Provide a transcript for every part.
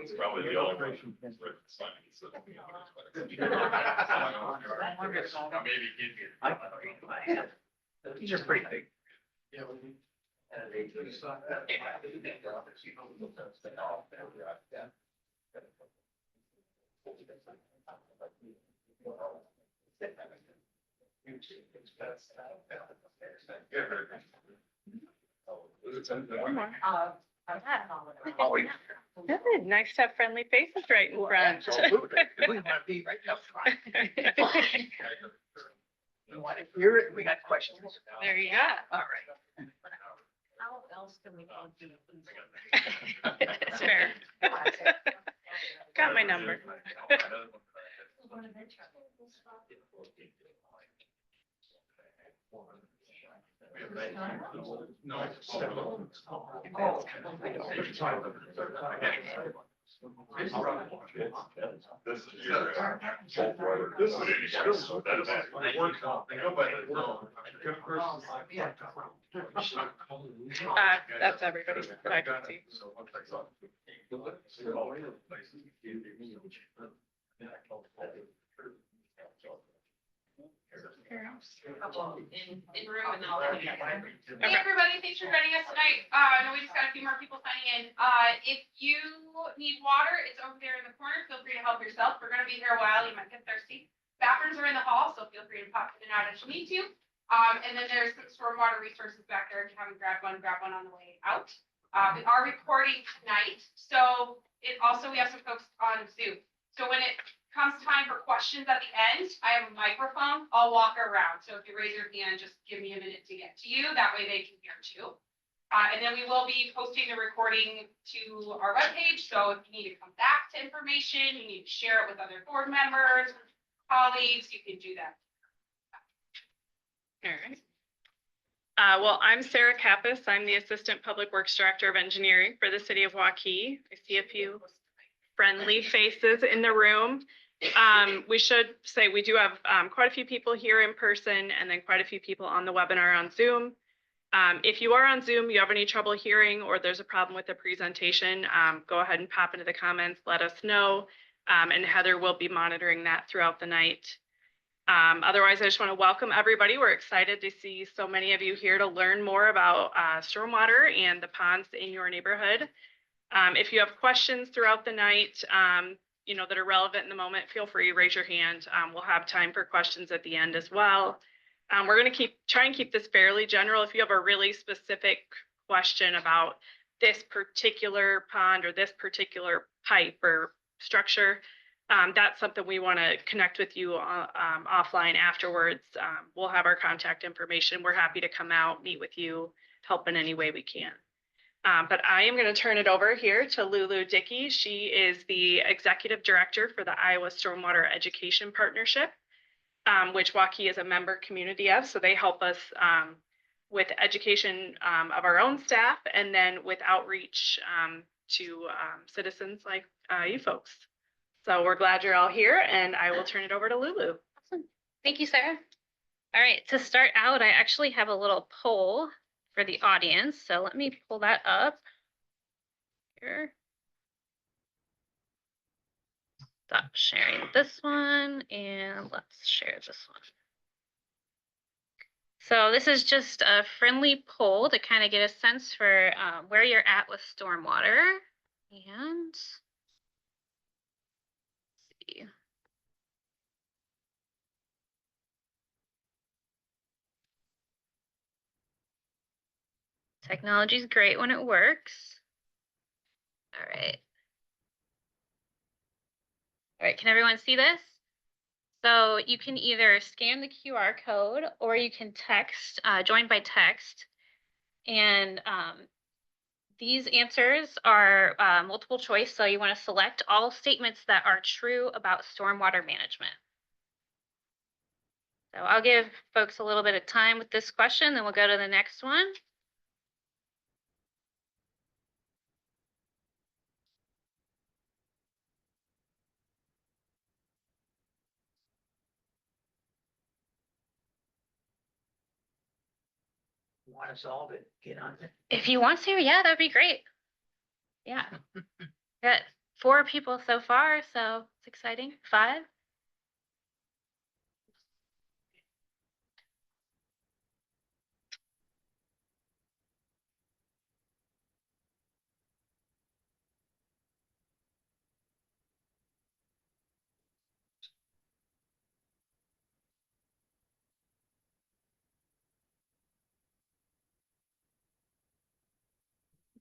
That's probably the only one. Now maybe give you. These are pretty big. Good. Nice to have friendly faces right in front. We want to be right up front. You want to hear it? We got questions. There you go. All right. How else can we go do? It's fair. Got my number. This is your, this is That's everybody. I can see. In room and all that. Hey, everybody, thanks for joining us tonight. I know we just got a few more people signing in. If you need water, it's over there in the corner. Feel free to help yourself. We're gonna be here a while. You might get thirsty. Bathrooms are in the hall, so feel free to pop in and out as you need to. And then there's some stormwater resources back there. If you haven't grabbed one on the way out. We are recording tonight, so we have some folks on Zoom. So when it comes time for questions at the end, I have a microphone. I'll walk around. So if you raise your hand, just give me a minute to get to you. That way they can hear too. And then we will be posting the recording to our webpage. So if you need to come back to information, you need to share it with other board members, colleagues, you can do that. All right. Well, I'm Sarah Kappas. I'm the Assistant Public Works Director of Engineering for the City of Waukee. I see a few friendly faces in the room. We should say we do have quite a few people here in person and then quite a few people on the webinar on Zoom. If you are on Zoom, you have any trouble hearing or there's a problem with the presentation, go ahead and pop into the comments, let us know. And Heather will be monitoring that throughout the night. Otherwise, I just want to welcome everybody. We're excited to see so many of you here to learn more about stormwater and the ponds in your neighborhood. If you have questions throughout the night, that are relevant in the moment, feel free to raise your hand. We'll have time for questions at the end as well. We're going to try and keep this fairly general. If you have a really specific question about this particular pond or this particular pipe or structure, that's something we want to connect with you offline afterwards. We'll have our contact information. We're happy to come out, meet with you, help in any way we can. But I am going to turn it over here to Lulu Dickey. She is the Executive Director for the Iowa Stormwater Education Partnership, which Waukee is a member community of. So they help us with education of our own staff and then with outreach to citizens like you folks. So we're glad you're all here and I will turn it over to Lulu. Awesome. Thank you, Sarah. All right, to start out, I actually have a little poll for the audience. So let me pull that up here. Stop sharing this one and let's share this one. So this is just a friendly poll to kind of get a sense for where you're at with stormwater. And let's see. Technology is great when it works. All right. All right, can everyone see this? So you can either scan the QR code or you can text, join by text. And these answers are multiple choice. So you want to select all statements that are true about stormwater management. So I'll give folks a little bit of time with this question, then we'll go to the next one. Want to solve it, get on it. If you want to, yeah, that'd be great. Yeah. Got 4 people so far, so it's exciting. 5.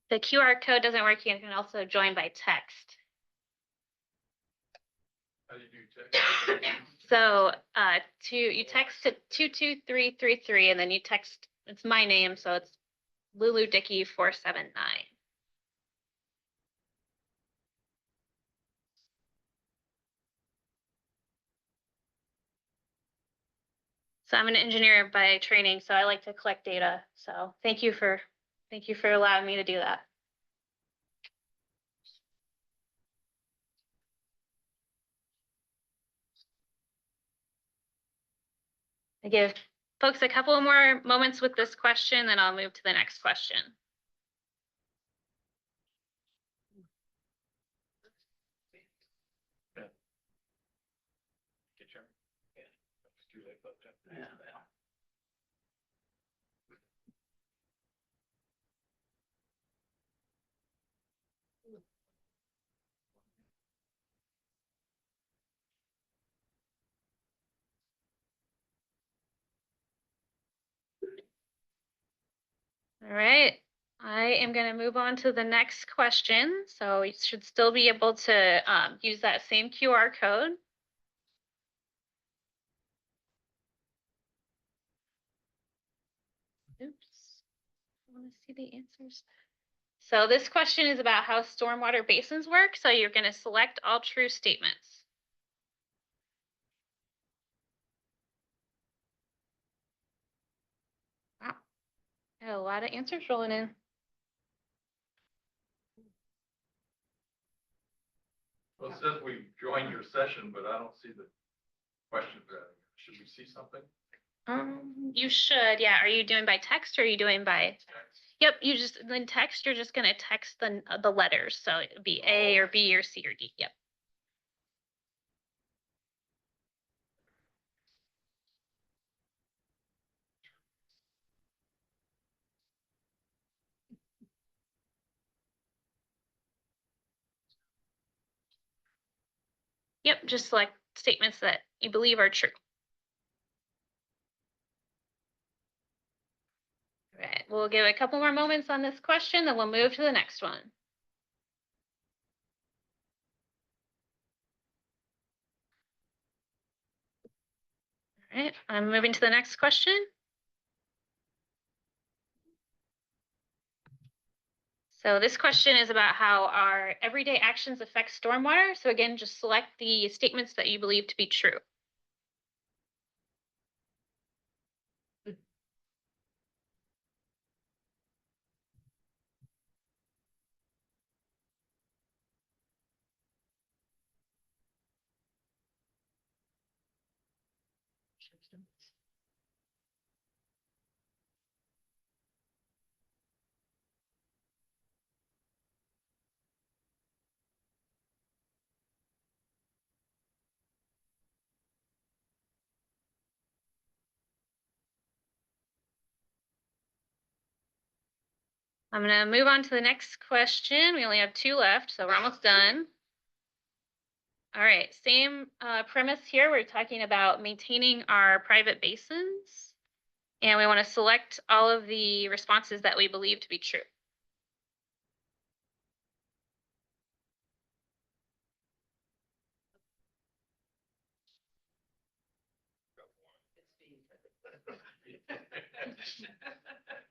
The QR code doesn't work. You can also join by text. How do you do text? So you text to 22333 and then you text, it's my name, so it's Lulu Dickey 479. So I'm an engineer by training, so I like to collect data. So thank you for allowing me to do that. I give folks a couple more moments with this question, then I'll move to the next question. Get your. Yeah. Let's do that, but, Yeah, well. All right, I am going to move on to the next question. So you should still be able to use that same QR code. Oops, I want to see the answers. So this question is about how stormwater basins work. So you're going to select all true statements. Wow, I got a lot of answers rolling in. Well, it says we joined your session, but I don't see the question. Should we see something? You should, yeah. Are you doing by text or are you doing by? Yep, you just then text. You're just gonna text the letters, so it'd be A or B or C or D. Yep. Yep, just select statements that you believe are true. All right, we'll give a couple more moments on this question, then we'll move to the next one. All right, I'm moving to the next question. So this question is about how our everyday actions affect stormwater. So again, just select the statements that you believe to be true. I'm going to move on to the next question. We only have 2 left, so we're almost done. All right, same premise here. We're talking about maintaining our private basins, and we want to select all of the responses that we believe to be true.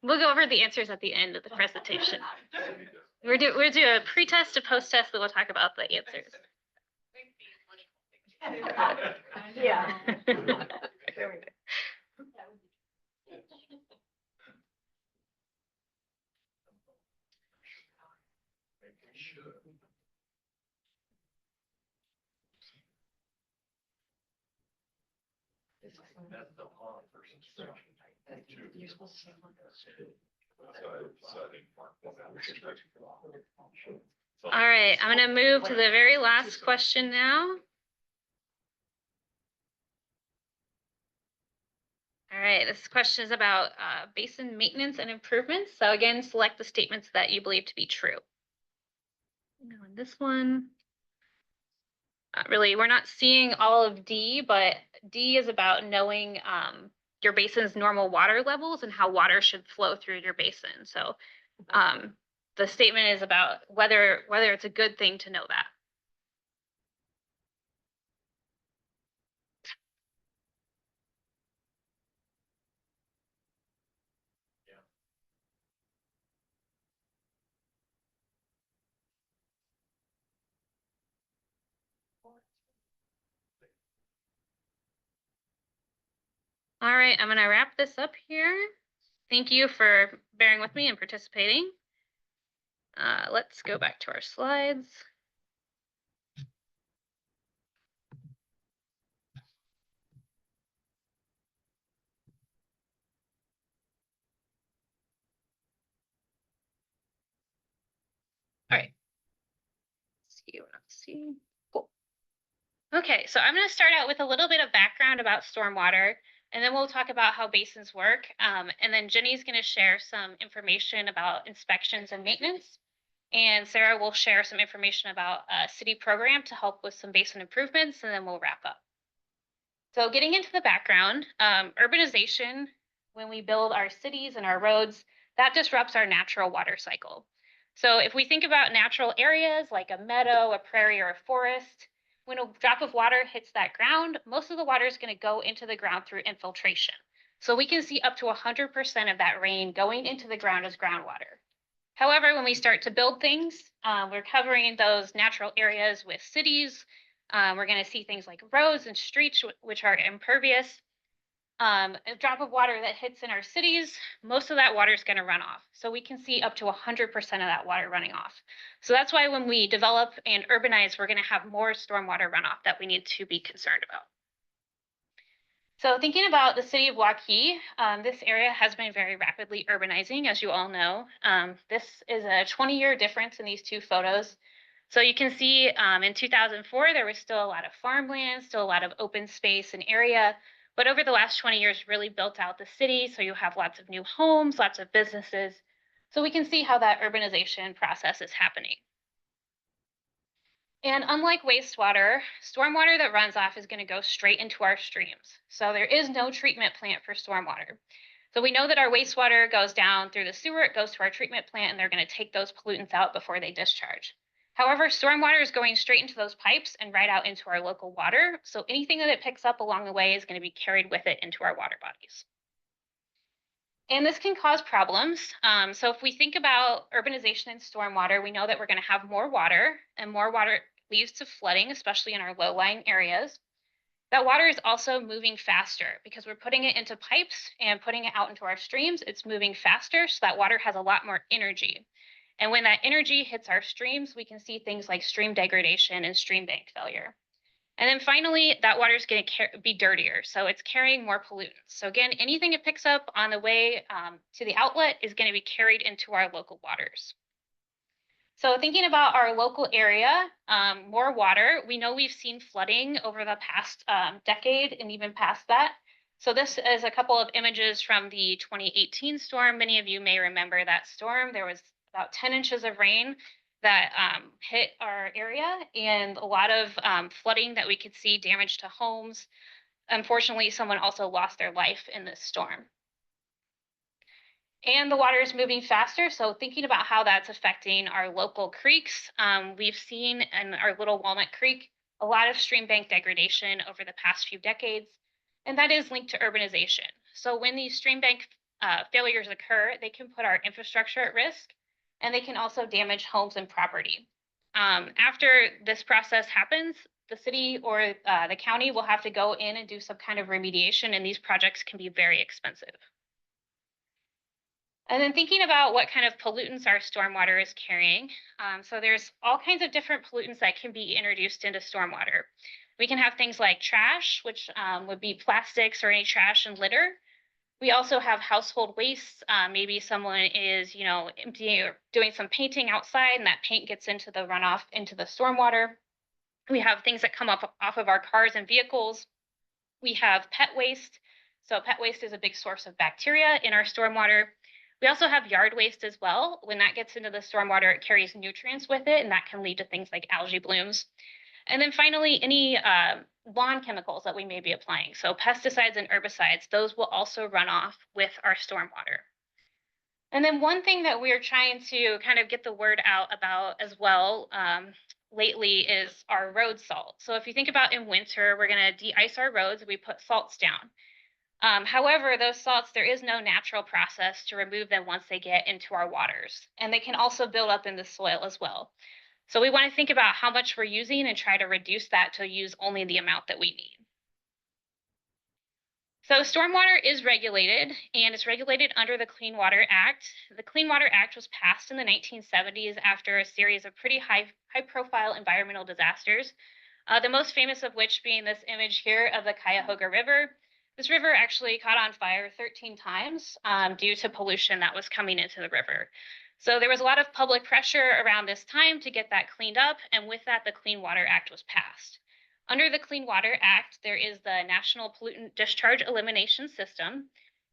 We'll go over the answers at the end of the presentation. We're do a pre-test, a post-test, then we'll talk about the answers. Yeah. There we go. Maybe we should. That's the law versus section. You're supposed to say one. So I didn't mark that. All right, I'm gonna move to the very last question now. All right, this question is about basin maintenance and improvements. So again, select the statements that you believe to be true. Now in this one, not really, we're not seeing all of D, but D is about knowing your basin's normal water levels and how water should flow through your basin. So the statement is about whether it's a good thing to know that. All right, I'm gonna wrap this up here. Thank you for bearing with me and participating. Let's go back to our slides. All right. Let's see. Cool. Okay, so I'm going to start out with a little bit of background about stormwater, and then we'll talk about how basins work. And then Jenny's going to share some information about inspections and maintenance. And Sarah will share some information about a city program to help with some basin improvements, and then we'll wrap up. So getting into the background, urbanization, when we build our cities and our roads, that disrupts our natural water cycle. So if we think about natural areas like a meadow, a prairie, or a forest, when a drop of water hits that ground, most of the water is going to go into the ground through infiltration. So we can see up to 100% of that rain going into the ground as groundwater. However, when we start to build things, we're covering those natural areas with cities. We're going to see things like roads and streets, which are impervious. A drop of water that hits in our cities, most of that water is going to run off. So we can see up to 100% of that water running off. So that's why when we develop and urbanize, we're going to have more stormwater runoff that we need to be concerned about. So thinking about the city of Waukee, this area has been very rapidly urbanizing, as you all know. This is a 20-year difference in these two photos. So you can see in 2004, there was still a lot of farmland, still a lot of open space and area. But over the last 20 years, really built out the city. So you have lots of new homes, lots of businesses. So we can see how that urbanization process is happening. And unlike wastewater, stormwater that runs off is going to go straight into our streams. So there is no treatment plant for stormwater. So we know that our wastewater goes down through the sewer, it goes to our treatment plant, and they're going to take those pollutants out before they discharge. However, stormwater is going straight into those pipes and right out into our local water. So anything that it picks up along the way is going to be carried with it into our water bodies. And this can cause problems. So if we think about urbanization and stormwater, we know that we're going to have more water, and more water leads to flooding, especially in our low-lying areas. That water is also moving faster because we're putting it into pipes and putting it out into our streams. It's moving faster, so that water has a lot more energy. And when that energy hits our streams, we can see things like stream degradation and stream bank failure. And then finally, that water is going to be dirtier, so it's carrying more pollutants. So again, anything it picks up on the way to the outlet is going to be carried into our local waters. So thinking about our local area, more water, we know we've seen flooding over the past decade and even past that. So this is a couple of images from the 2018 storm. Many of you may remember that storm. There was about 10 inches of rain that hit our area, and a lot of flooding that we could see, damage to homes. Unfortunately, someone also lost their life in this storm. And the water is moving faster, so thinking about how that's affecting our local creeks, we've seen in our Little Walnut Creek a lot of stream bank degradation over the past few decades, and that is linked to urbanization. So when these stream bank failures occur, they can put our infrastructure at risk, and they can also damage homes and property. After this process happens, the city or the county will have to go in and do some kind of remediation, and these projects can be very expensive. And then thinking about what kind of pollutants our stormwater is carrying. So there's all kinds of different pollutants that can be introduced into stormwater. We can have things like trash, which would be plastics or any trash and litter. We also have household waste. Maybe someone is, emptying or doing some painting outside and that paint gets into the runoff into the stormwater. We have things that come up off of our cars and vehicles. We have pet waste. So pet waste is a big source of bacteria in our stormwater. We also have yard waste as well. When that gets into the stormwater, it carries nutrients with it, and that can lead to things like algae blooms. And then finally, any lawn chemicals that we may be applying. So pesticides and herbicides, those will also run off with our stormwater. And then one thing that we're trying to kind of get the word out about as well lately is our road salt. So if you think about in winter, we're going to de-ice our roads, we put salts down. However, those salts, there is no natural process to remove them once they get into our waters. And they can also build up in the soil as well. So we want to think about how much we're using and try to reduce that to use only the amount that we need. So stormwater is regulated, and it's regulated under the Clean Water Act. The Clean Water Act was passed in the 1970s after a series of pretty high-profile environmental disasters, the most famous of which being this image here of the Cuyahoga River. This river actually caught on fire 13 times due to pollution that was coming into the river. So there was a lot of public pressure around this time to get that cleaned up, and with that, the Clean Water Act was passed. Under the Clean Water Act, there is the National Pollutant Discharge Elimination System,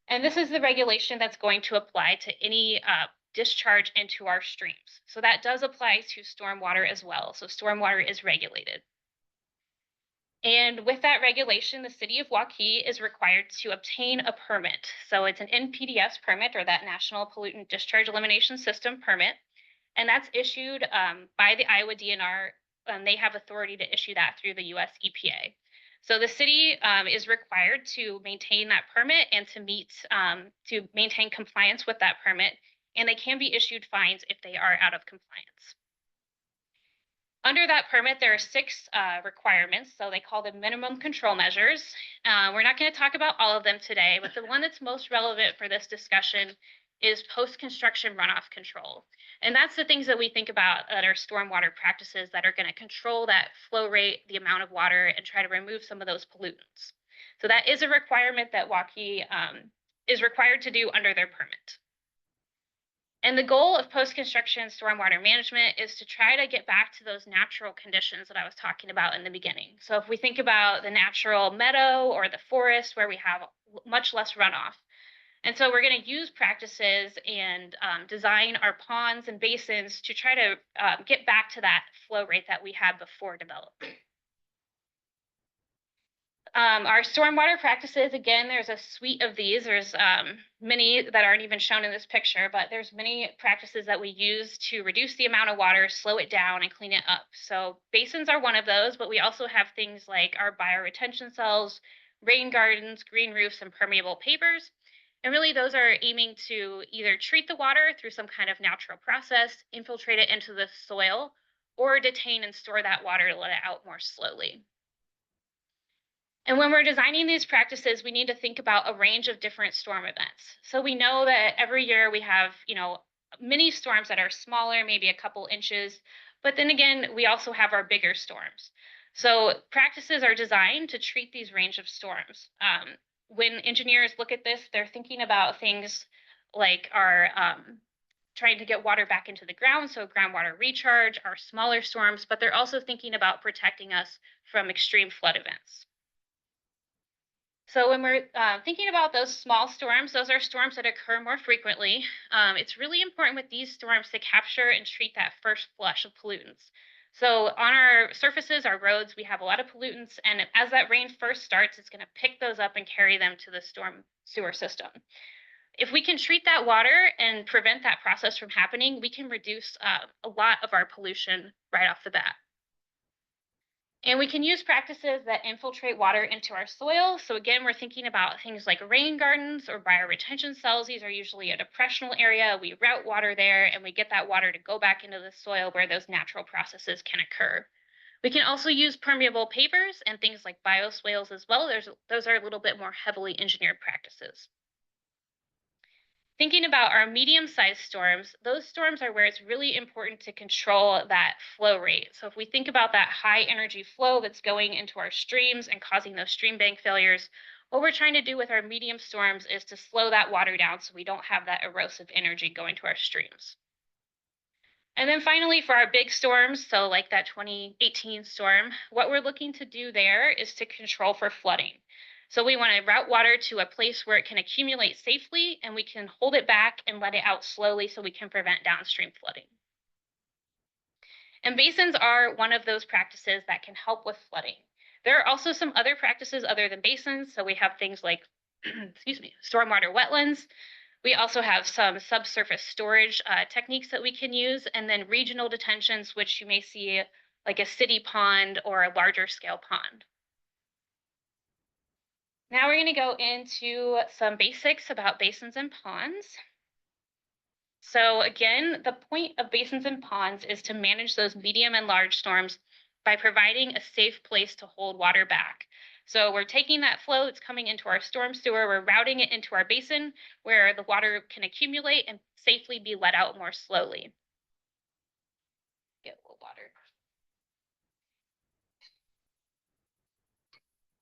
and this is the regulation that's going to apply to any discharge into our streams. So that does apply to stormwater as well. So stormwater is regulated. And with that regulation, the city of Waukee is required to obtain a permit. So it's an NPDES permit, or that National Pollutant Discharge Elimination System permit. And that's issued by the Iowa DNR, and they have authority to issue that through the US EPA. So the city is required to maintain that permit and to maintain compliance with that permit. And they can be issued fines if they are out of compliance. Under that permit, there are 6 requirements, so they call them minimum control measures. We're not going to talk about all of them today, but the one that's most relevant for this discussion is post-construction runoff control. And that's the things that we think about that are stormwater practices that are going to control that flow rate, the amount of water, and try to remove some of those pollutants. So that is a requirement that Waukee is required to do under their permit. And the goal of post-construction stormwater management is to try to get back to those natural conditions that I was talking about in the beginning. So if we think about the natural meadow or the forest where we have much less runoff. And so we're going to use practices and design our ponds and basins to try to get back to that flow rate that we had before development. Our stormwater practices, again, there's a suite of these. There's many that aren't even shown in this picture, but there's many practices that we use to reduce the amount of water, slow it down, and clean it up. So basins are one of those, but we also have things like our bioretention cells, rain gardens, green roofs, and permeable pavers. And really those are aiming to either treat the water through some kind of natural process, infiltrate it into the soil, or detain and store that water to let it out more slowly. And when we're designing these practices, we need to think about a range of different storm events. So we know that every year we have, mini storms that are smaller, maybe a couple inches, but then again, we also have our bigger storms. So practices are designed to treat these range of storms. When engineers look at this, they're thinking about things like our trying to get water back into the ground, so groundwater recharge, our smaller storms, but they're also thinking about protecting us from extreme flood events. So when we're thinking about those small storms, those are storms that occur more frequently. It's really important with these storms to capture and treat that first flush of pollutants. So on our surfaces, our roads, we have a lot of pollutants, and as that rain first starts, it's going to pick those up and carry them to the storm sewer system. If we can treat that water and prevent that process from happening, we can reduce a lot of our pollution right off the bat. And we can use practices that infiltrate water into our soil. So again, we're thinking about things like rain gardens or bioretention cells. These are usually a depressional area. We route water there and we get that water to go back into the soil where those natural processes can occur. We can also use permeable pavers and things like bioswales as well. Those are a little bit more heavily engineered practices. Thinking about our medium-sized storms, those storms are where it's really important to control that flow rate. So if we think about that high energy flow that's going into our streams and causing those stream bank failures, What we're trying to do with our medium storms is to slow that water down so we don't have that erosive energy going to our streams. And then finally, for our big storms, so like that 2018 storm, what we're looking to do there is to control for flooding. So we want to route water to a place where it can accumulate safely and we can hold it back and let it out slowly so we can prevent downstream flooding. And basins are one of those practices that can help with flooding. There are also some other practices other than basins. So we have things like, excuse me, stormwater wetlands. We also have some subsurface storage techniques that we can use, and then regional detentions, which you may see like a city pond or a larger scale pond. Now we're going to go into some basics about basins and ponds. So again, the point of basins and ponds is to manage those medium and large storms by providing a safe place to hold water back. So we're taking that flow that's coming into our storm sewer, we're routing it into our basin where the water can accumulate and safely be let out more slowly. Get a little water.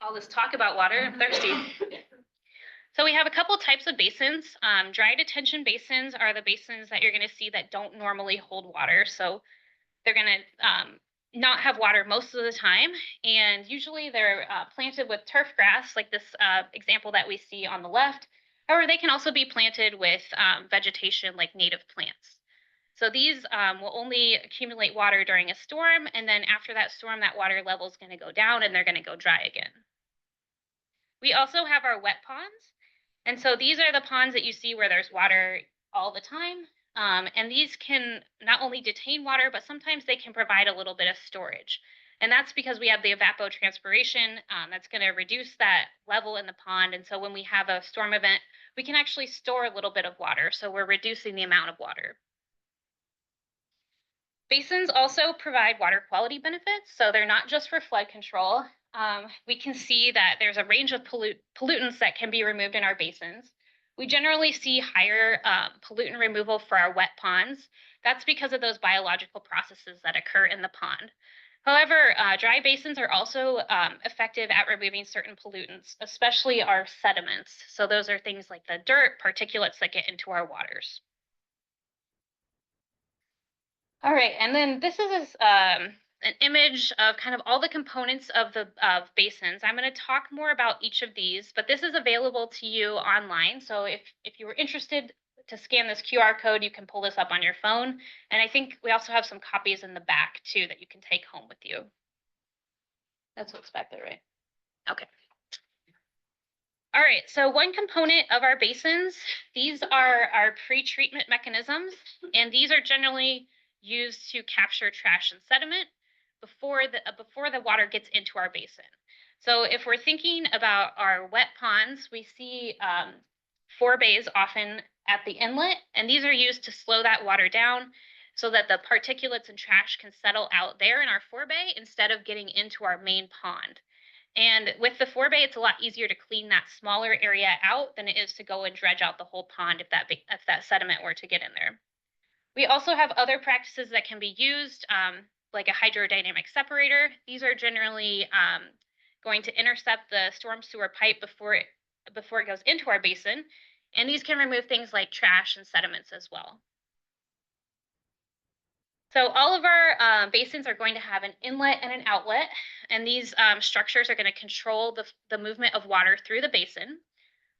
All this talk about water, I'm thirsty. So we have a couple types of basins. Dry detention basins are the basins that you're going to see that don't normally hold water. So they're going to not have water most of the time. And usually they're planted with turf grass, like this example that we see on the left. However, they can also be planted with vegetation like native plants. So these will only accumulate water during a storm. And then after that storm, that water level is going to go down and they're going to go dry again. We also have our wet ponds. And so these are the ponds that you see where there's water all the time. And these can not only detain water, but sometimes they can provide a little bit of storage. And that's because we have the evapotranspiration that's going to reduce that level in the pond. And so when we have a storm event, we can actually store a little bit of water. So we're reducing the amount of water. Basins also provide water quality benefits. So they're not just for flood control. We can see that there's a range of pollutants that can be removed in our basins. We generally see higher pollutant removal for our wet ponds. That's because of those biological processes that occur in the pond. However, dry basins are also effective at removing certain pollutants, especially our sediments. So those are things like the dirt, particulates that get into our waters. All right, and then this is an image of kind of all the components of the basins. I'm going to talk more about each of these, but this is available to you online. So if you were interested to scan this QR code, you can pull this up on your phone. And I think we also have some copies in the back too that you can take home with you. That's what's back there, right? Okay. All right, so one component of our basins, these are our pre-treatment mechanisms, and these are generally used to capture trash and sediment before the water gets into our basin. So if we're thinking about our wet ponds, we see forebays often at the inlet, and these are used to slow that water down so that the particulates and trash can settle out there in our forebay instead of getting into our main pond. And with the forebay, it's a lot easier to clean that smaller area out than it is to go and dredge out the whole pond if that sediment were to get in there. We also have other practices that can be used, like a hydrodynamic separator. These are generally going to intercept the storm sewer pipe before it goes into our basin. And these can remove things like trash and sediments as well. So all of our basins are going to have an inlet and an outlet. And these structures are going to control the movement of water through the basin.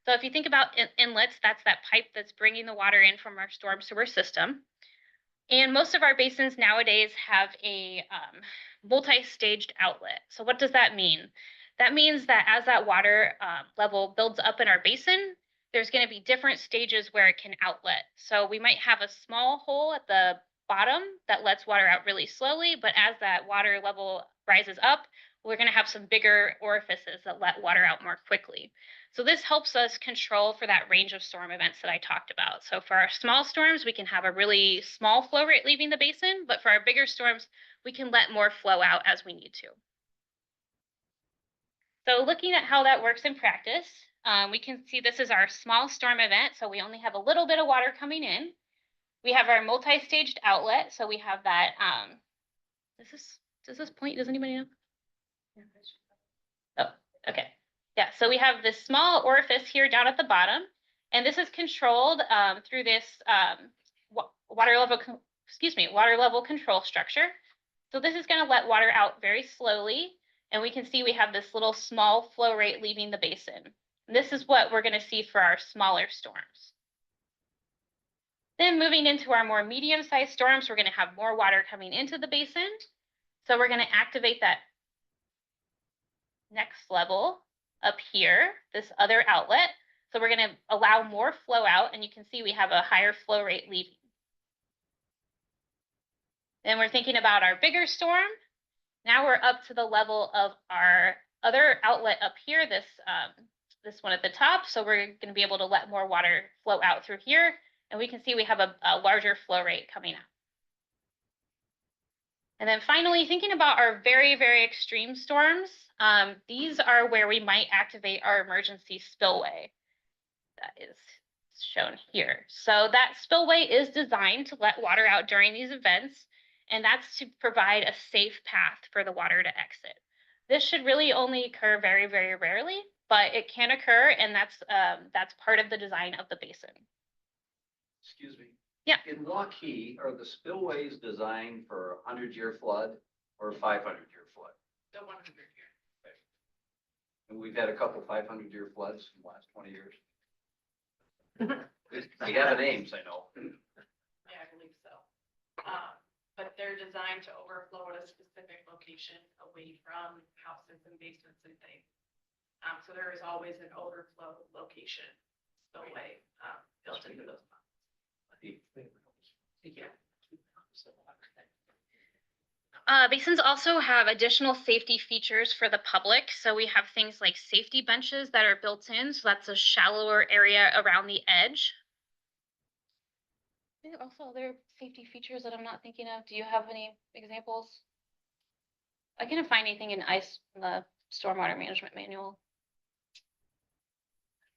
So if you think about inlets, that's that pipe that's bringing the water in from our storm sewer system. And most of our basins nowadays have a multi-staged outlet. So what does that mean? That means that as that water level builds up in our basin, there's going to be different stages where it can outlet. So we might have a small hole at the bottom that lets water out really slowly, but as that water level rises up, we're going to have some bigger orifices that let water out more quickly. So this helps us control for that range of storm events that I talked about. So for our small storms, we can have a really small flow rate leaving the basin, but for our bigger storms, we can let more flow out as we need to. So looking at how that works in practice, we can see this is our small storm event. So we only have a little bit of water coming in. We have our multi-staged outlet. So we have that, does this point, does anybody know? Oh, okay. Yeah, so we have this small orifice here down at the bottom, and this is controlled through this water level control structure. So this is going to let water out very slowly, and we can see we have this little small flow rate leaving the basin. And this is what we're going to see for our smaller storms. Then moving into our more medium-sized storms, we're going to have more water coming into the basin. So we're going to activate that next level up here, this other outlet. So we're going to allow more flow out, and you can see we have a higher flow rate leaving. Then we're thinking about our bigger storm. Now we're up to the level of our other outlet up here, this one at the top. So we're going to be able to let more water flow out through here, and we can see we have a larger flow rate coming out. And then finally, thinking about our very, very extreme storms, these are where we might activate our emergency spillway. That is shown here. So that spillway is designed to let water out during these events, and that's to provide a safe path for the water to exit. This should really only occur very, very rarely, but it can occur, and that's part of the design of the basin. Excuse me. Yeah. In Waukee, are the spillways designed for a 100-year flood or a 500-year flood? The 100-year. And we've had a couple 500-year floods in the last 20 years. We have names, I know. Yeah, I believe so. But they're designed to overflow at a specific location away from houses and basements and things. So there is always an overflow location spillway built into those ponds. Yeah. Basins also have additional safety features for the public. So we have things like safety benches that are built in. So that's a shallower area around the edge. There are also other safety features that I'm not thinking of. Do you have any examples? I couldn't find anything in the stormwater management manual.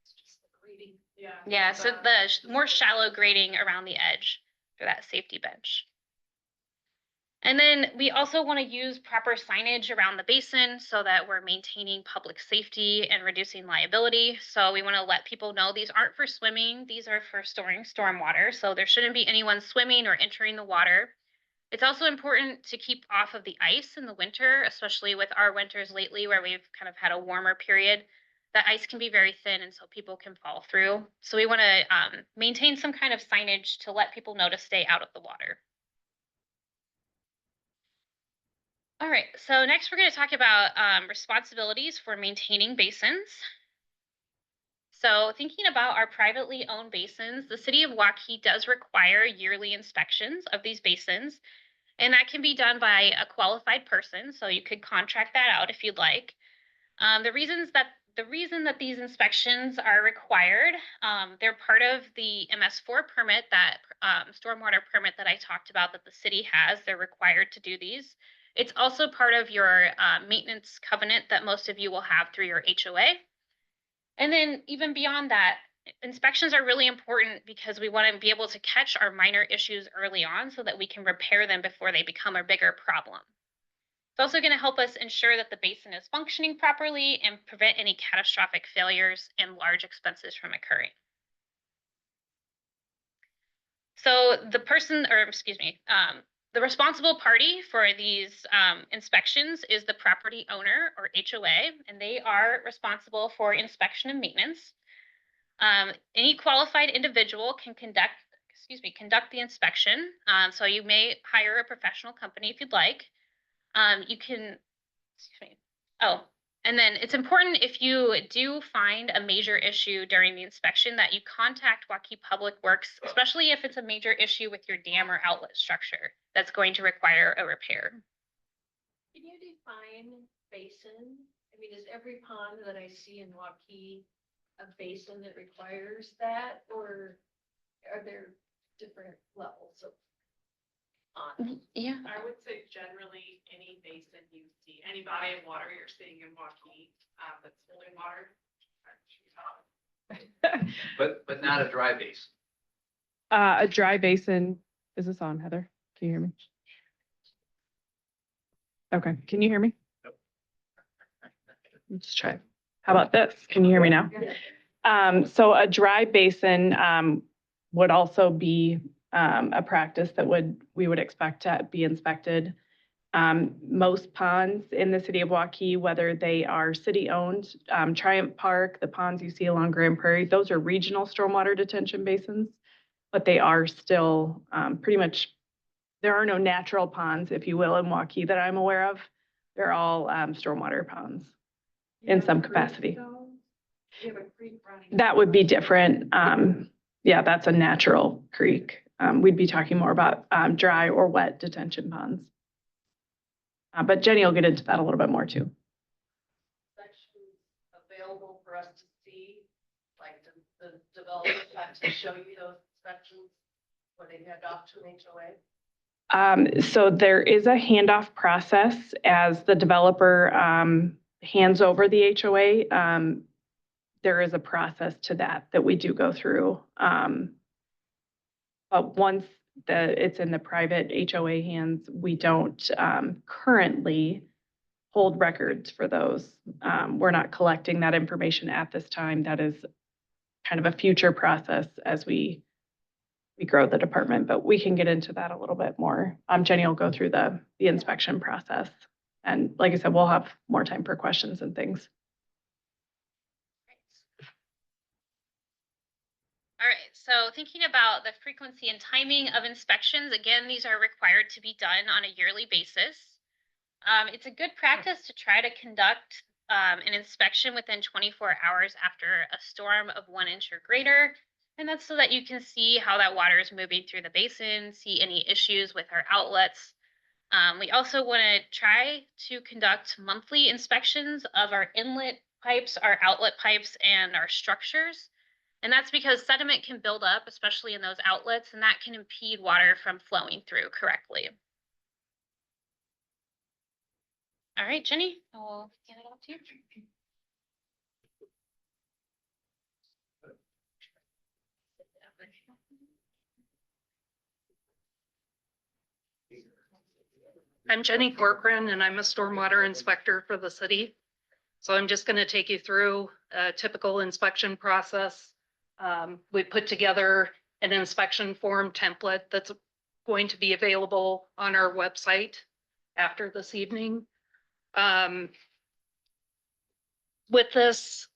It's just the grading. Yeah. Yeah, so the more shallow grading around the edge for that safety bench. And then we also want to use proper signage around the basin so that we're maintaining public safety and reducing liability. So we want to let people know these aren't for swimming, these are for storing stormwater. So there shouldn't be anyone swimming or entering the water. It's also important to keep off of the ice in the winter, especially with our winters lately where we've kind of had a warmer period. The ice can be very thin, and so people can fall through. So we want to maintain some kind of signage to let people know to stay out of the water. All right, so next we're going to talk about responsibilities for maintaining basins. So thinking about our privately owned basins, the city of Waukee does require yearly inspections of these basins, and that can be done by a qualified person. So you could contract that out if you'd like. The reason that these inspections are required, they're part of the MS4 permit, that stormwater permit that I talked about that the city has. They're required to do these. It's also part of your maintenance covenant that most of you will have through your HOA. And then even beyond that, inspections are really important because we want to be able to catch our minor issues early on so that we can repair them before they become a bigger problem. It's also going to help us ensure that the basin is functioning properly and prevent any catastrophic failures and large expenses from occurring. So the responsible party for these inspections is the property owner or HOA, and they are responsible for inspection and maintenance. Any qualified individual can conduct the inspection. So you may hire a professional company if you'd like. And then it's important if you do find a major issue during the inspection that you contact Waukee Public Works, especially if it's a major issue with your dam or outlet structure that's going to require a repair. Can you define basin? I mean, is every pond that I see in Waukee a basin that requires that, or are there different levels of ponds? Yeah. I would say generally any basin you see, any body of water you're seeing in Waukee that's holding water. But not a dry basin. A dry basin, is this on, Heather? Can you hear me? Okay, can you hear me? Yep. Let's try. How about this? Can you hear me now? So a dry basin, would also be, a practice that we would expect to be inspected. Most ponds in the city of Waukee, whether they are city-owned, Triumph Park, the ponds you see along Grand Prairie, those are regional stormwater detention basins, but they are still, pretty much, there are no natural ponds, if you will, in Waukee that I'm aware of. They're all, stormwater ponds in some capacity. You have a creek running. That would be different. Yeah, that's a natural creek. We'd be talking more about, dry or wet detention ponds. But Jenny will get into that a little bit more too. Sections available for us to see, like the developers have to show you those sections when they head off to an HOA? So there is a handoff process as the developer, hands over the HOA. There is a process to that we do go through. But once it's in the private HOA hands, we don't currently hold records for those. We're not collecting that information at this time. That is kind of a future process as we grow the department, but we can get into that a little bit more. Jenny will go through the inspection process. And like I said, we'll have more time for questions and things. All right, so thinking about the frequency and timing of inspections, again, these are required to be done on a yearly basis. It's a good practice to try to conduct an inspection within 24 hours after a storm of 1 inch or greater. And that's so that you can see how that water is moving through the basin, see any issues with our outlets. We also want to try to conduct monthly inspections of our inlet pipes, our outlet pipes, and our structures. And that's because sediment can build up, especially in those outlets, and that can impede water from flowing through correctly. All right, Jenny, I'll hand it off to you. I'm Jenny Corcoran, and I'm a stormwater inspector for the city. So I'm just going to take you through a typical inspection process. We put together an inspection form template that's going to be available on our website after this evening. With this,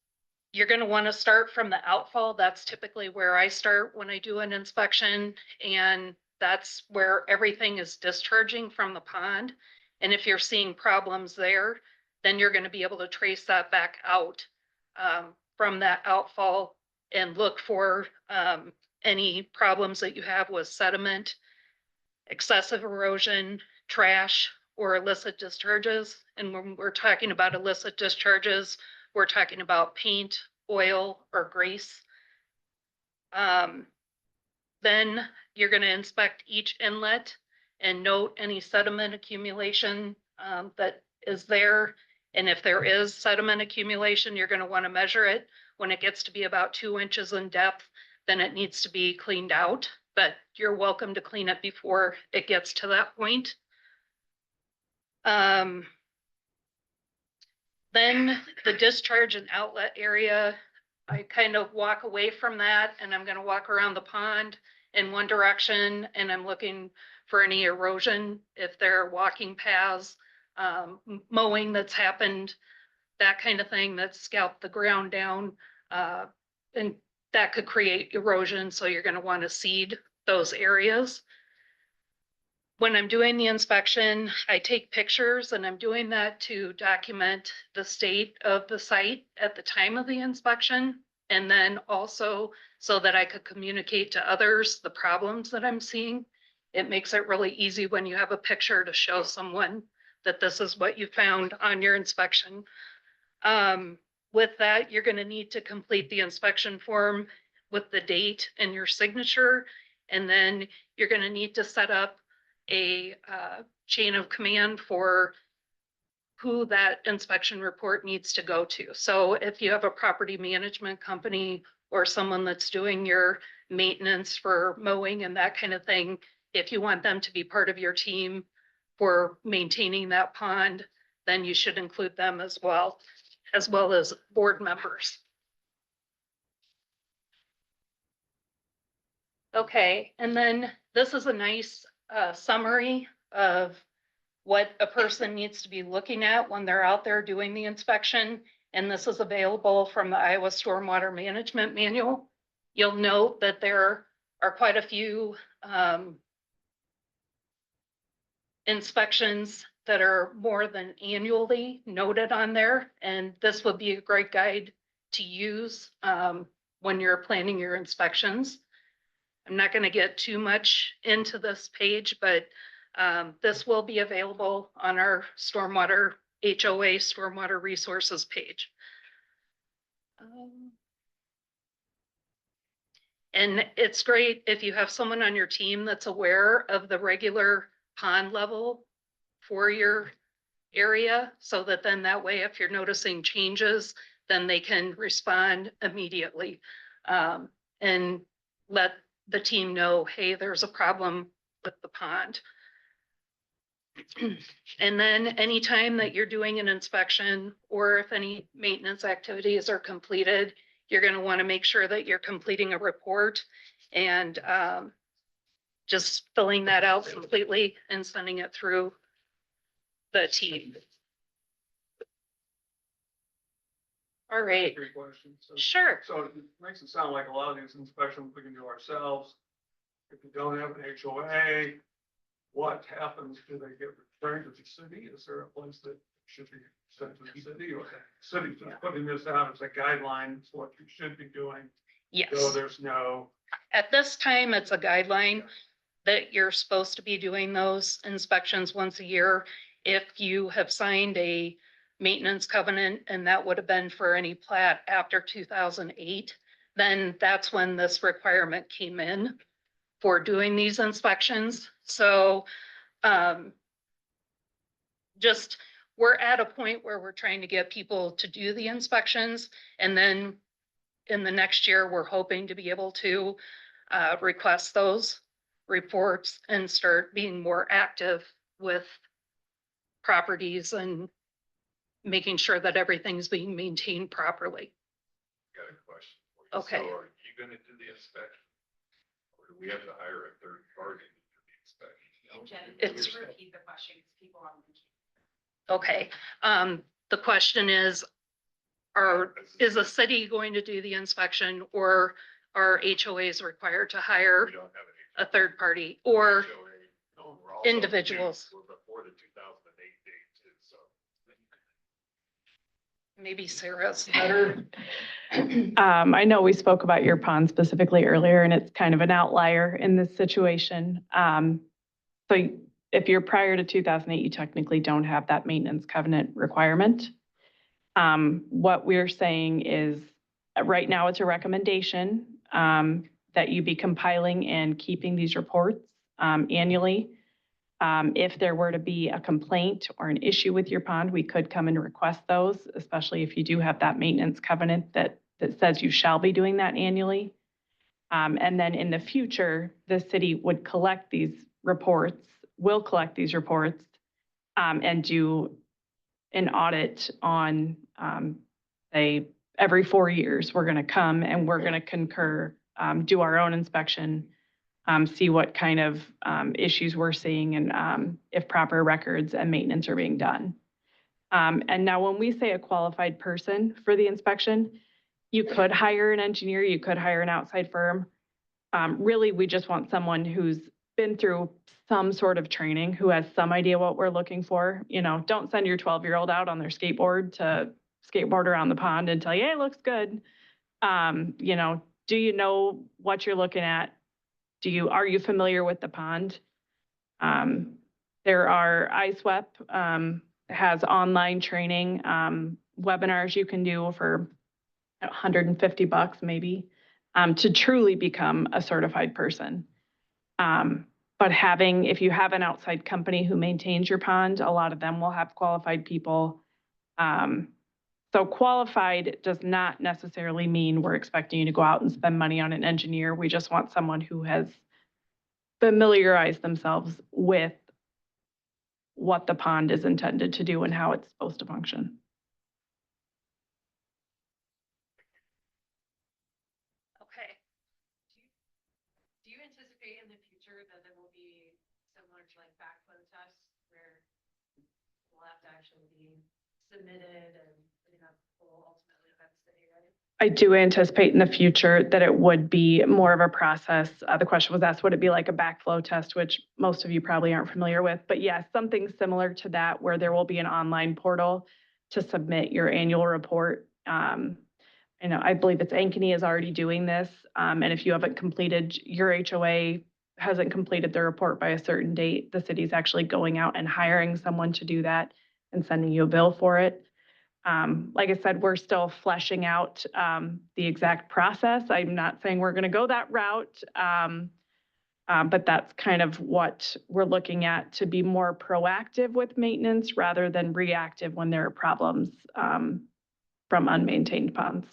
you're going to want to start from the outfall. That's typically where I start when I do an inspection, and that's where everything is discharging from the pond. And if you're seeing problems there, then you're going to be able to trace that back out from that outfall and look for any problems that you have with sediment, excessive erosion, trash, or illicit discharges. And when we're talking about illicit discharges, we're talking about paint, oil, or grease. Then you're going to inspect each inlet and note any sediment accumulation that is there. And if there is sediment accumulation, you're going to want to measure it. When it gets to be about 2 inches in depth, then it needs to be cleaned out, but you're welcome to clean it before it gets to that point. Then the discharge and outlet area, I kind of walk away from that, and I'm going to walk around the pond in one direction, and I'm looking for any erosion, if there are walking paths, mowing that's happened, that kind of thing that's scalped the ground down, and that could create erosion. So you're going to want to seed those areas. When I'm doing the inspection, I take pictures, and I'm doing that to document the state of the site at the time of the inspection. And then also so that I could communicate to others the problems that I'm seeing. It makes it really easy when you have a picture to show someone that this is what you found on your inspection. With that, you're going to need to complete the inspection form with the date and your signature. And then you're going to need to set up a chain of command for who that inspection report needs to go to. So if you have a property management company or someone that's doing your maintenance for mowing and that kind of thing, if you want them to be part of your team for maintaining that pond, then you should include them as well. as well as board members. Okay, and then this is a nice summary of what a person needs to be looking at when they're out there doing the inspection. And this is available from the Iowa Stormwater Management Manual. You'll note that there are quite a few inspections that are more than annually noted on there. And this would be a great guide to use when you're planning your inspections. I'm not going to get too much into this page, but this will be available on our Stormwater HOA Stormwater Resources page. And it's great if you have someone on your team that's aware of the regular pond level for your area, so that then that way, if you're noticing changes, then they can respond immediately and let the team know, hey, there's a problem with the pond. And then anytime that you're doing an inspection, or if any maintenance activities are completed, you're going to want to make sure that you're completing a report and just filling that out completely and sending it through the team. All right, Three questions. sure. So it makes it sound like a lot of these inspections we can do ourselves. If you don't have an HOA, what happens? Do they get returned to the city? Is there a place that should be sent to the city, or the city's just putting this out as a guideline? It's what you should be doing. Yes. So there's no. At this time, it's a guideline that you're supposed to be doing those inspections once a year. If you have signed a maintenance covenant, and that would have been for any plat after 2008, then that's when this requirement came in for doing these inspections. So just, we're at a point where we're trying to get people to do the inspections, and then in the next year, we're hoping to be able to request those reports and start being more active with properties and making sure that everything's being maintained properly. Got a question for you. Okay. So are you gonna do the inspection? Or do we have to hire a third party to do the inspection? And Jen, It's- just repeat the question, because people are. Okay, the question is the city going to do the inspection, or are HOAs required to hire We don't have a third party, or HOA. No, we're also individuals? due- We're before the 2008 date too, so. maybe Sarah's better? I know we spoke about your pond specifically earlier, and it's kind of an outlier in this situation. So if you're prior to 2008, you technically don't have that maintenance covenant requirement. What we're saying is, right now, it's a recommendation that you be compiling and keeping these reports annually. If there were to be a complaint or an issue with your pond, we could come and request those, especially if you do have that maintenance covenant that says you shall be doing that annually. And then in the future, the city would collect these reports, will collect these reports, and do an audit on, say, every 4 years. We're going to come and we're going to concur, do our own inspection, see what kind of issues we're seeing, and if proper records and maintenance are being done. And now when we say a qualified person for the inspection, you could hire an engineer, you could hire an outside firm. Really, we just want someone who's been through some sort of training, who has some idea what we're looking for. You know, don't send your 12-year-old out on their skateboard to skateboard around the pond and tell you, hey, it looks good. You know, do you know what you're looking at? Are you familiar with the pond? There are ISWEP has online training webinars you can do for $150 maybe to truly become a certified person. But if you have an outside company who maintains your pond, a lot of them will have qualified people. So qualified does not necessarily mean we're expecting you to go out and spend money on an engineer. We just want someone who has familiarized themselves with what the pond is intended to do and how it's supposed to function. submitted and, you know, will ultimately affect the city, right? I do anticipate in the future that it would be more of a process. The question was asked, would it be like a backflow test, which most of you probably aren't familiar with, but yes, something similar to that where there will be an online portal to submit your annual report. You know, I believe it's Ankeny is already doing this. And if you haven't completed, your HOA hasn't completed their report by a certain date, the city's actually going out and hiring someone to do that and sending you a bill for it. Like I said, we're still fleshing out the exact process. I'm not saying we're going to go that route, but that's kind of what we're looking at to be more proactive with maintenance rather than reactive when there are problems from unmaintained ponds.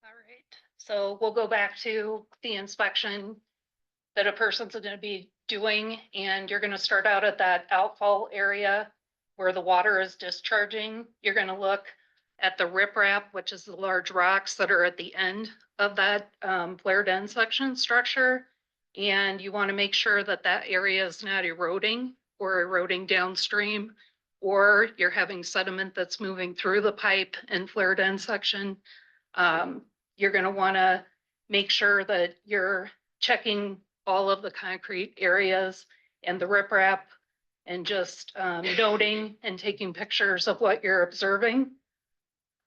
All right, so we'll go back to the inspection that a person's gonna be doing, and you're gonna start out at that outfall area where the water is discharging. You're gonna look at the riprap, which is the large rocks that are at the end of that flared end section structure. And you wanna make sure that that area is not eroding or eroding downstream, or you're having sediment that's moving through the pipe and flared end section. You're gonna wanna make sure that you're checking all of the concrete areas and the riprap and just noting and taking pictures of what you're observing.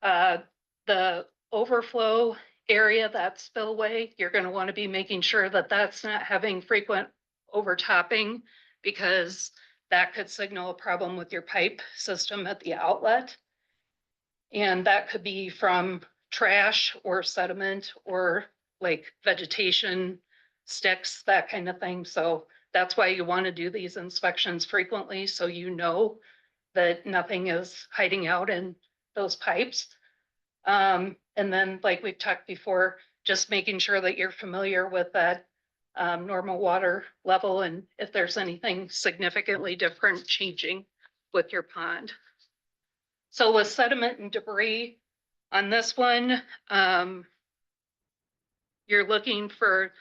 The overflow area, that spillway, you're gonna wanna be making sure that that's not having frequent overtopping, because that could signal a problem with your pipe system at the outlet. And that could be from trash or sediment or like vegetation, sticks, that kind of thing. So that's why you want to do these inspections frequently, so you know that nothing is hiding out in those pipes. And then, like we've talked before, just making sure that you're familiar with that normal water level, and if there's anything significantly different changing with your pond. So with sediment and debris on this one, you're looking for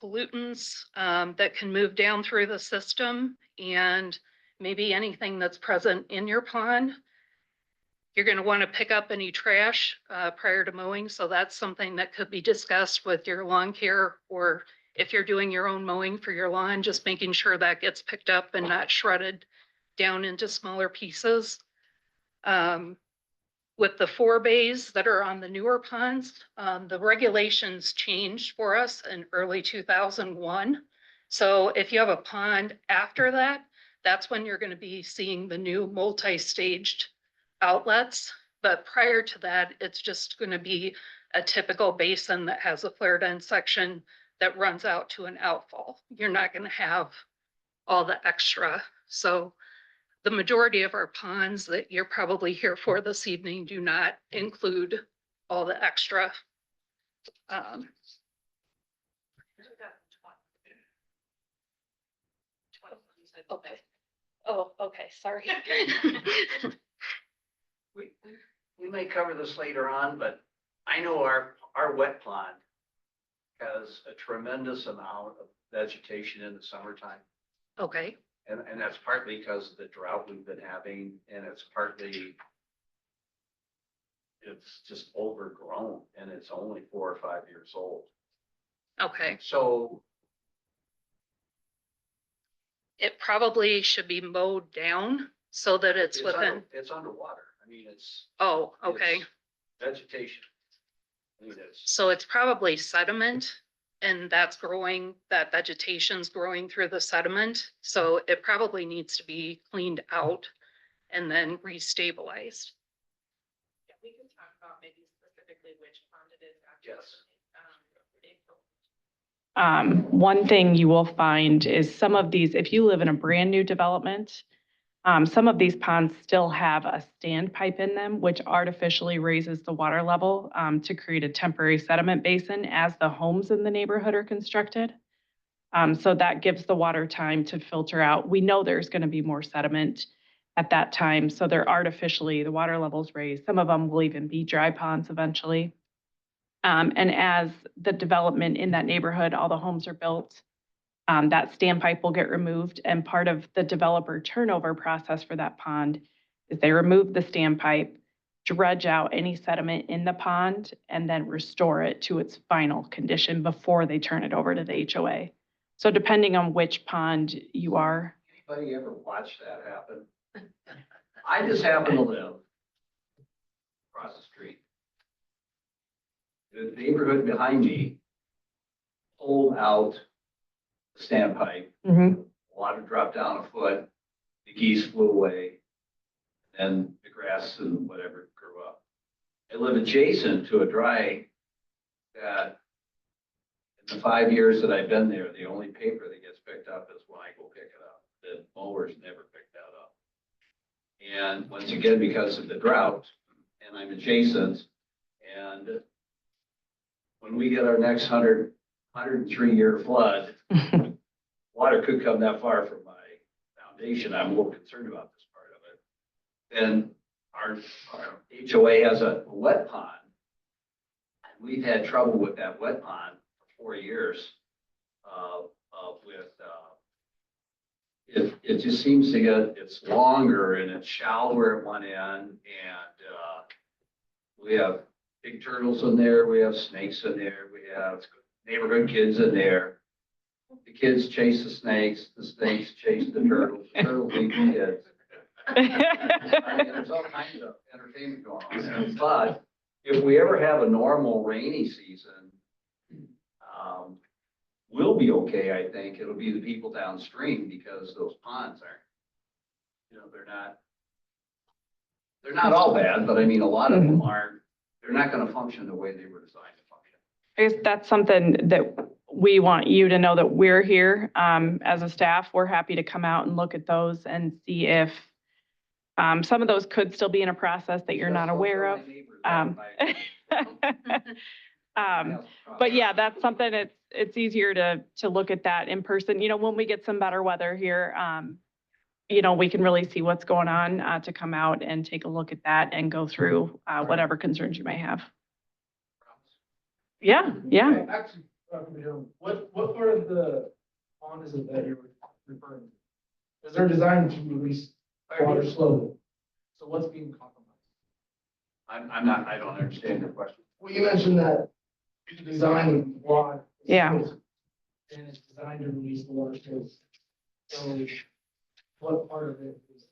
pollutants that can move down through the system, and maybe anything that's present in your pond. You're going to want to pick up any trash prior to mowing. So that's something that could be discussed with your lawn care, or if you're doing your own mowing for your lawn, just making sure that gets picked up and not shredded down into smaller pieces. With the 4 bays that are on the newer ponds, the regulations changed for us in early 2001. So if you have a pond after that, that's when you're going to be seeing the new multi-staged outlets. But prior to that, it's just going to be a typical basin that has a flared end section that runs out to an outfall. You're not going to have all the extra. So the majority of our ponds that you're probably here for this evening do not include all the extra. Okay. Oh, okay, sorry. We may cover this later on, but I know our wet pond has a tremendous amount of vegetation in the summertime. Okay, And that's partly because of the drought we've been having, and it's partly, it's just overgrown, and it's only 4 or 5 years old. okay. So It probably should be mowed down so that it's within, it's underwater. I mean, it's. oh, okay. it's Vegetation. I mean, it's. So it's probably sediment, and that's growing, that vegetation's growing through the sediment. So it probably needs to be cleaned out and then restabilized. Yeah, we can talk about maybe specifically which pond it is. Yes. One thing you will find is some of these, if you live in a brand new development, some of these ponds still have a standpipe in them, which artificially raises the water level to create a temporary sediment basin as the homes in the neighborhood are constructed. So that gives the water time to filter out. We know there's going to be more sediment at that time, so they're artificially, the water levels raised. Some of them will even be dry ponds eventually. And as the development in that neighborhood, all the homes are built, that standpipe will get removed, and part of the developer turnover process for that pond is they remove the standpipe, dredge out any sediment in the pond, and then restore it to its final condition before they turn it over to the HOA. So depending on which pond you are. Anybody ever watch that happen? I just happen to live across the street. The neighborhood behind me pulled out the standpipe, water dropped down a foot, the geese flew away, and the grass and whatever grew up. I live adjacent to a dry that in the 5 years that I've been there, the only paper that gets picked up is when I go pick it up. The mowers never pick that up. And once again, because of the drought, and I'm adjacent, and when we get our next 103-year flood, water could come that far from my foundation. I'm more concerned about this part of it. Then our HOA has a wet pond. And we've had trouble with that wet pond for 4 years. It just seems to get, it's longer and it's shallower at one end. And we have big turtles in there. We have snakes in there. We have neighborhood kids in there. The kids chase the snakes chase the turtles eat the kids. I mean, there's all kinds of entertainment going on there. But if we ever have a normal rainy season, we'll be okay, I think. It'll be the people downstream because those ponds aren't, they're not all bad, but I mean, a lot of them aren't, they're not going to function the way they were designed to function. I guess that's something that we want you to know, that we're here as a staff. We're happy to come out and look at those and see if some of those could still be in a process that you're not aware of. But yeah, that's something it's easier to look at that in person. When we get some better weather here, we can really see what's going on to come out and take a look at that and go through whatever concerns you may have. Yeah. Actually, what part of the pond is it that you're referring to? Because they're designed to release water slowly. So what's being compromised? I don't understand your question. Well, you mentioned that it's designed wide. Yeah. And it's designed to release the water space. So what part of it is?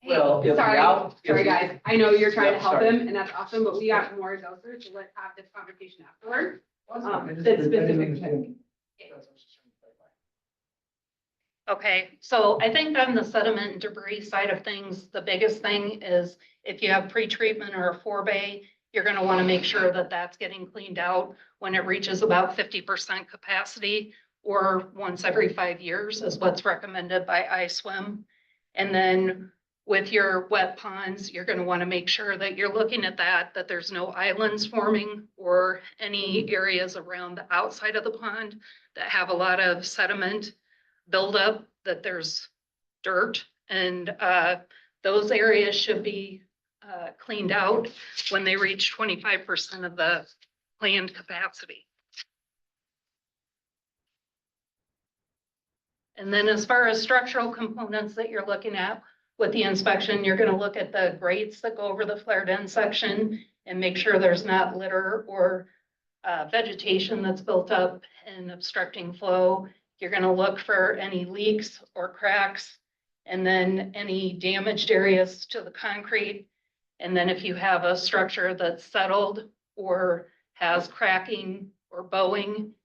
Well, if Sorry, guys. I know you're trying Yeah, to help sorry. them, and that's awesome, but we got more to go through, so let's have this conversation afterward. I That's didn't specific. understand. That's what I was just trying to clarify. Okay, so I think on the sediment and debris side of things, the biggest thing is if you have pre-treatment or a forebay, you're gonna wanna make sure that that's getting cleaned out when it reaches about 50% capacity, or once every 5 years is what's recommended by ISWEP. And then with your wet ponds, you're gonna wanna make sure that you're looking at that there's no islands forming or any areas around the outside of the pond that have a lot of sediment buildup, that there's dirt, and those areas should be cleaned out when they reach 25% of the planned capacity. And then as far as structural components that you're looking at with the inspection, you're gonna look at the grates that go over the flared end section and make sure there's not litter or vegetation that's built up and obstructing flow. You're gonna look for any leaks or cracks, and then any damaged areas to the concrete. And then if you have a structure that's settled or has cracking or bowing,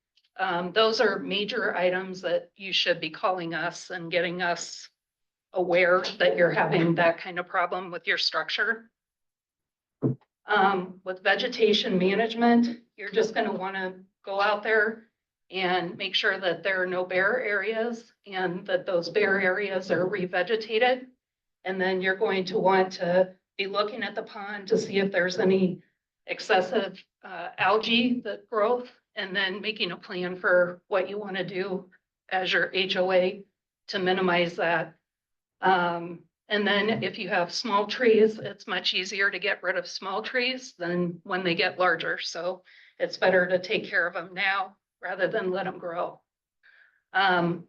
those are major items that you should be calling us and getting us aware that you're having that kind of problem with your structure. With vegetation management, you're just gonna wanna go out there and make sure that there are no bare areas and that those bare areas are revegetated. And then you're going to want to be looking at the pond to see if there's any excessive algae that growth, and then making a plan for what you want to do as your HOA to minimize that. And then if you have small trees, it's much easier to get rid of small trees than when they get larger. So it's better to take care of them now rather than let them grow. And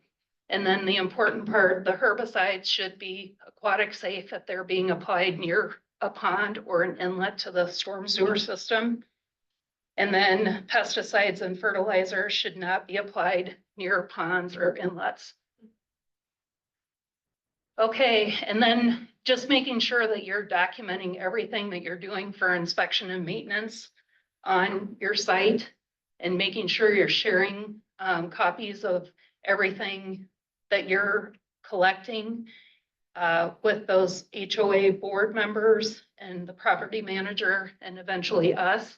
then the important part, the herbicides should be aquatic safe if they're being applied near a pond or an inlet to the storm sewer system. And then pesticides and fertilizers should not be applied near ponds or inlets. Okay, and then just making sure that you're documenting everything that you're doing for inspection and maintenance on your site, and making sure you're sharing copies of everything that you're collecting with those HOA board members and the property manager and eventually us.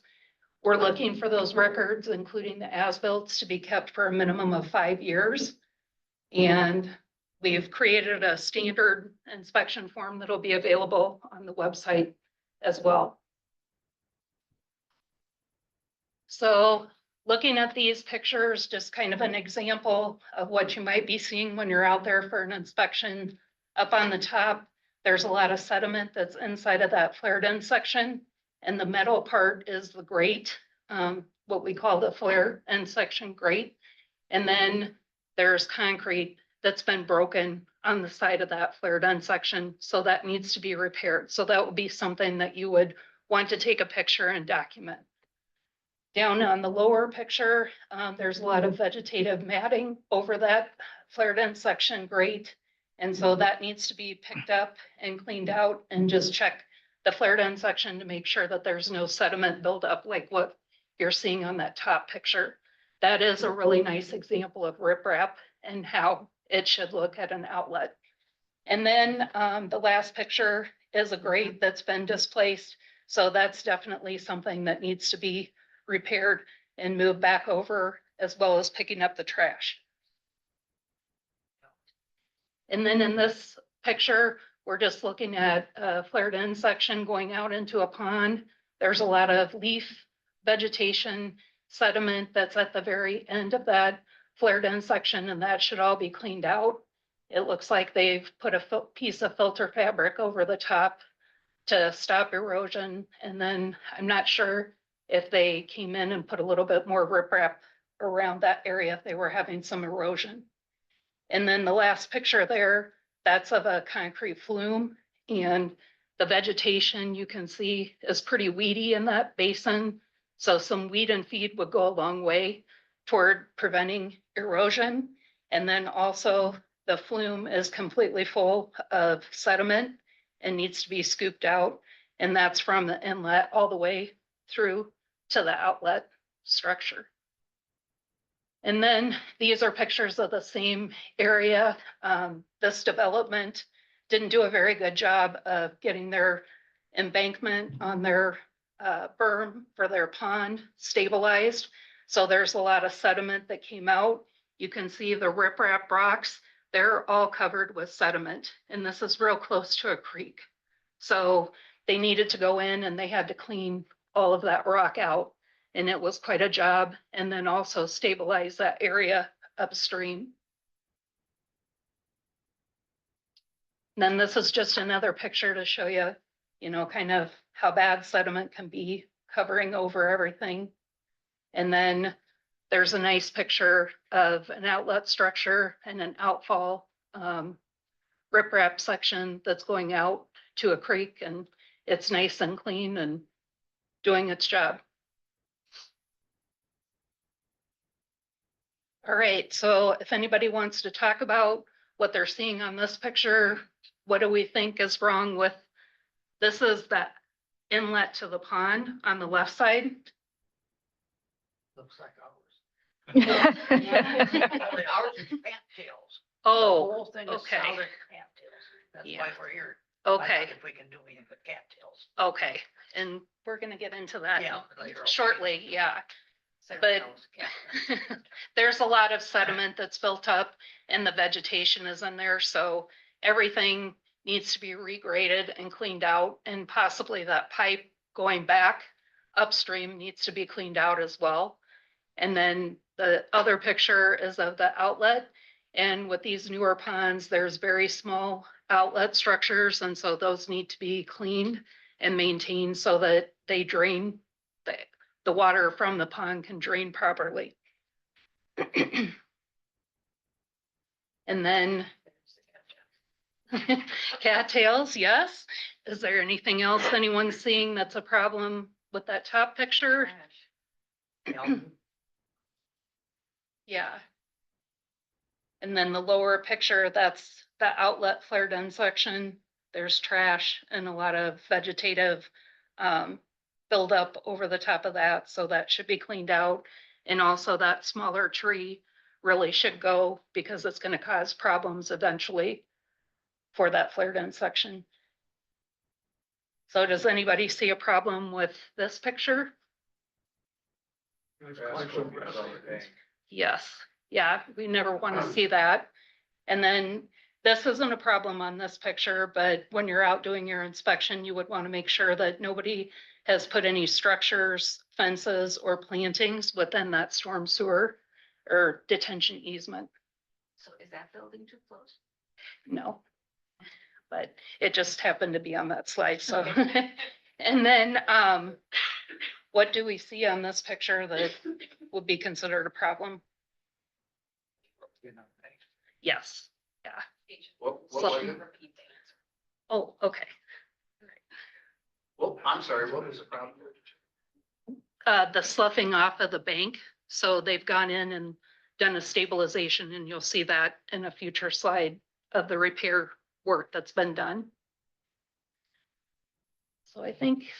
We're looking for those records, including the as-bills, to be kept for a minimum of 5 years. And we've created a standard inspection form that'll be available on the website as well. So looking at these pictures, just kind of an example of what you might be seeing when you're out there for an inspection. Up on the top, there's a lot of sediment that's inside of that flared in section. And the metal part is the grate, what we call the flare end section grate. And then there's concrete that's been broken on the side of that flared end section. So that needs to be repaired. So that would be something that you would want to take a picture and document. Down on the lower picture, there's a lot of vegetative matting over that flared end section grate. And so that needs to be picked up and cleaned out, and just check the flared end section to make sure that there's no sediment buildup like what you're seeing on that top picture. That is a really nice example of riprap and how it should look at an outlet. And then the last picture is a grate that's been displaced. So that's definitely something that needs to be repaired and moved back over, as well as picking up the trash. And then in this picture, we're just looking at a flared in section going out into a pond. There's a lot of leaf vegetation, sediment that's at the very end of that flared in section, and that should all be cleaned out. It looks like they've put a piece of filter fabric over the top to stop erosion. And then I'm not sure if they came in and put a little bit more riprap around that area if they were having some erosion. And then the last picture there, that's of a concrete flume, and the vegetation you can see is pretty weedy in that basin. So some weed and feed would go a long way toward preventing erosion. And then also the flume is completely full of sediment and needs to be scooped out. And that's from the inlet all the way through to the outlet structure. And then these are pictures of the same area. This development didn't do a very good job of getting their embankment on their berm for their pond stabilized. So there's a lot of sediment that came out. You can see the riprap rocks, they're all covered with sediment. And this is real close to a creek. So they needed to go in and they had to clean all of that rock out. And it was quite a job. And then also stabilize that area upstream. And then this is just another picture to show you, kind of how bad sediment can be covering over everything. And then there's a nice picture of an outlet structure and an outfall riprap section that's going out to a creek, and it's nice and clean and doing its job. All right, so if anybody wants to talk about what they're seeing on this picture, what do we think is wrong with, this is that inlet to the pond on the left side. Looks like ours. Only ours is cattails. The Oh, whole thing is okay. solid cattails. That's Yeah. why we're here. okay, If we can do anything but cattails. okay. And we're gonna get into that Yeah. later on. shortly, yeah. Sarah but- knows cattails. There's a lot of sediment that's built up and the vegetation is in there, so everything needs to be regraded and cleaned out, and possibly that pipe going back upstream needs to be cleaned out as well. And then the other picture is of the outlet, and with these newer ponds, there's very small outlet structures, and so those need to be cleaned and maintained so that they drain, the water from the pond can drain properly. And then cattails, yes. Is there anything else anyone's seeing that's a problem with that top picture? Yeah. And then the lower picture, that's the outlet flared end section. There's trash and a lot of vegetative buildup over the top of that, so that should be cleaned out. And also that smaller tree really should go because it's gonna cause problems eventually for that flared end section. So does anybody see a problem with this picture? Nice Grass collection of clippings on the bank. Yes, yeah, we never want to see that. And then this isn't a problem on this picture, but when you're out doing your inspection, you would want to make sure that nobody has put any structures, fences, or plantings within that storm sewer or detention easement. So is that building too close? No. But it just happened to be on that slide, so. And then, what do we see on this picture that would be considered a problem? Yes, yeah. What was Something. it? Oh, okay. Well, I'm sorry, what was the problem? The sloughing off of the bank. So they've gone in and done a stabilization, and you'll see that in a future slide of the repair work that's been done. So I think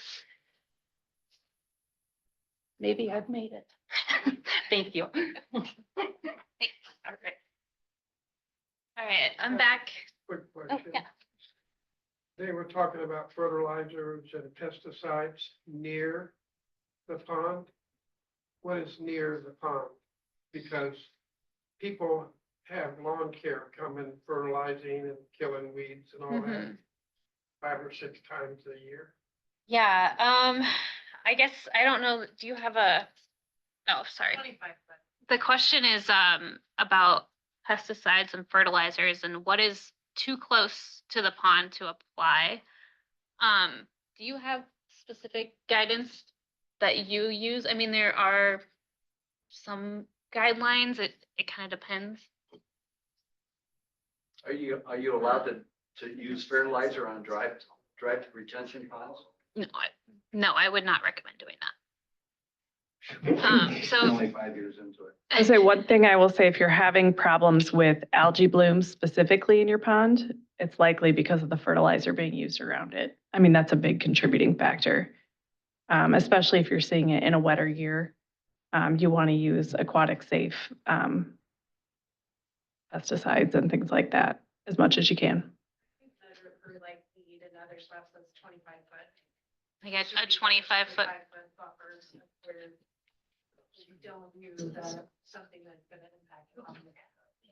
maybe I've made it. Thank you. All right. All right, I'm back. Quick Oh, question. yeah. They were talking about fertilizers and pesticides near the pond. What is near the pond? Because people have lawn care coming, fertilizing and killing weeds and all that Mhm. 5 or 6 times a year. Yeah, I guess, I don't know, do you have a, oh, sorry. 25 foot. The question is, about pesticides and fertilizers and what is too close to the pond to apply. Do you have specific guidance that you use? I mean, there are some guidelines, it kind of depends. Are you allowed to use fertilizer on dry retention ponds? No, I would not recommend doing that. I'm So only 5 years into it. I say one thing I will say, if you're having problems with algae blooms specifically in your pond, it's likely because of the fertilizer being used around it. I mean, that's a big contributing factor. Especially if you're seeing it in a wetter year. You want to use aquatic safe pesticides and things like that as much as you can. Measure for like weed and other stuff that's 25 foot. I got a 25-foot. 25-foot buffers where you don't use something that's gonna impact the pond.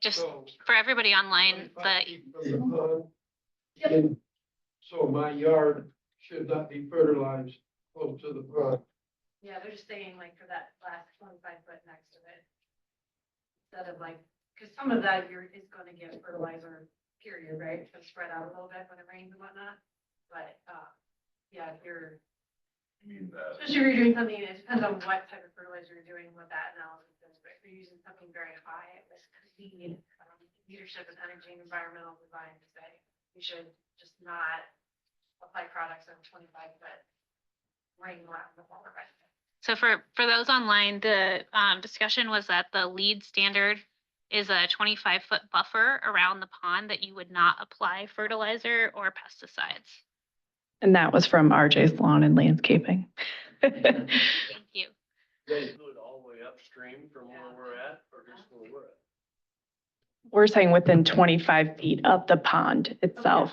Just So, for everybody online, 25 the, feet from the pond. And so my yard should not be fertilized close to the pond. Yeah, they're just saying like for that last 25 foot next to it. Instead of like, cause some of that is gonna get fertilizer, period, right? It's spread out a little bit when it rains and whatnot. But, yeah, if you're, especially if you're doing something, it depends on what type of fertilizer you're doing, what that analysis is, but if you're using something very high, this could be, leadership and energy and environmental design to say, you should just not apply products on 25 foot rain around the water. so for those online, the discussion was that the lead standard is a 25-foot buffer around the pond that you would not apply fertilizer or pesticides. And that was from RJ's Lawn and Landscaping. Thank you. They do it all the way upstream from where we're at, or just where we're at? We're saying within 25 feet of the pond itself.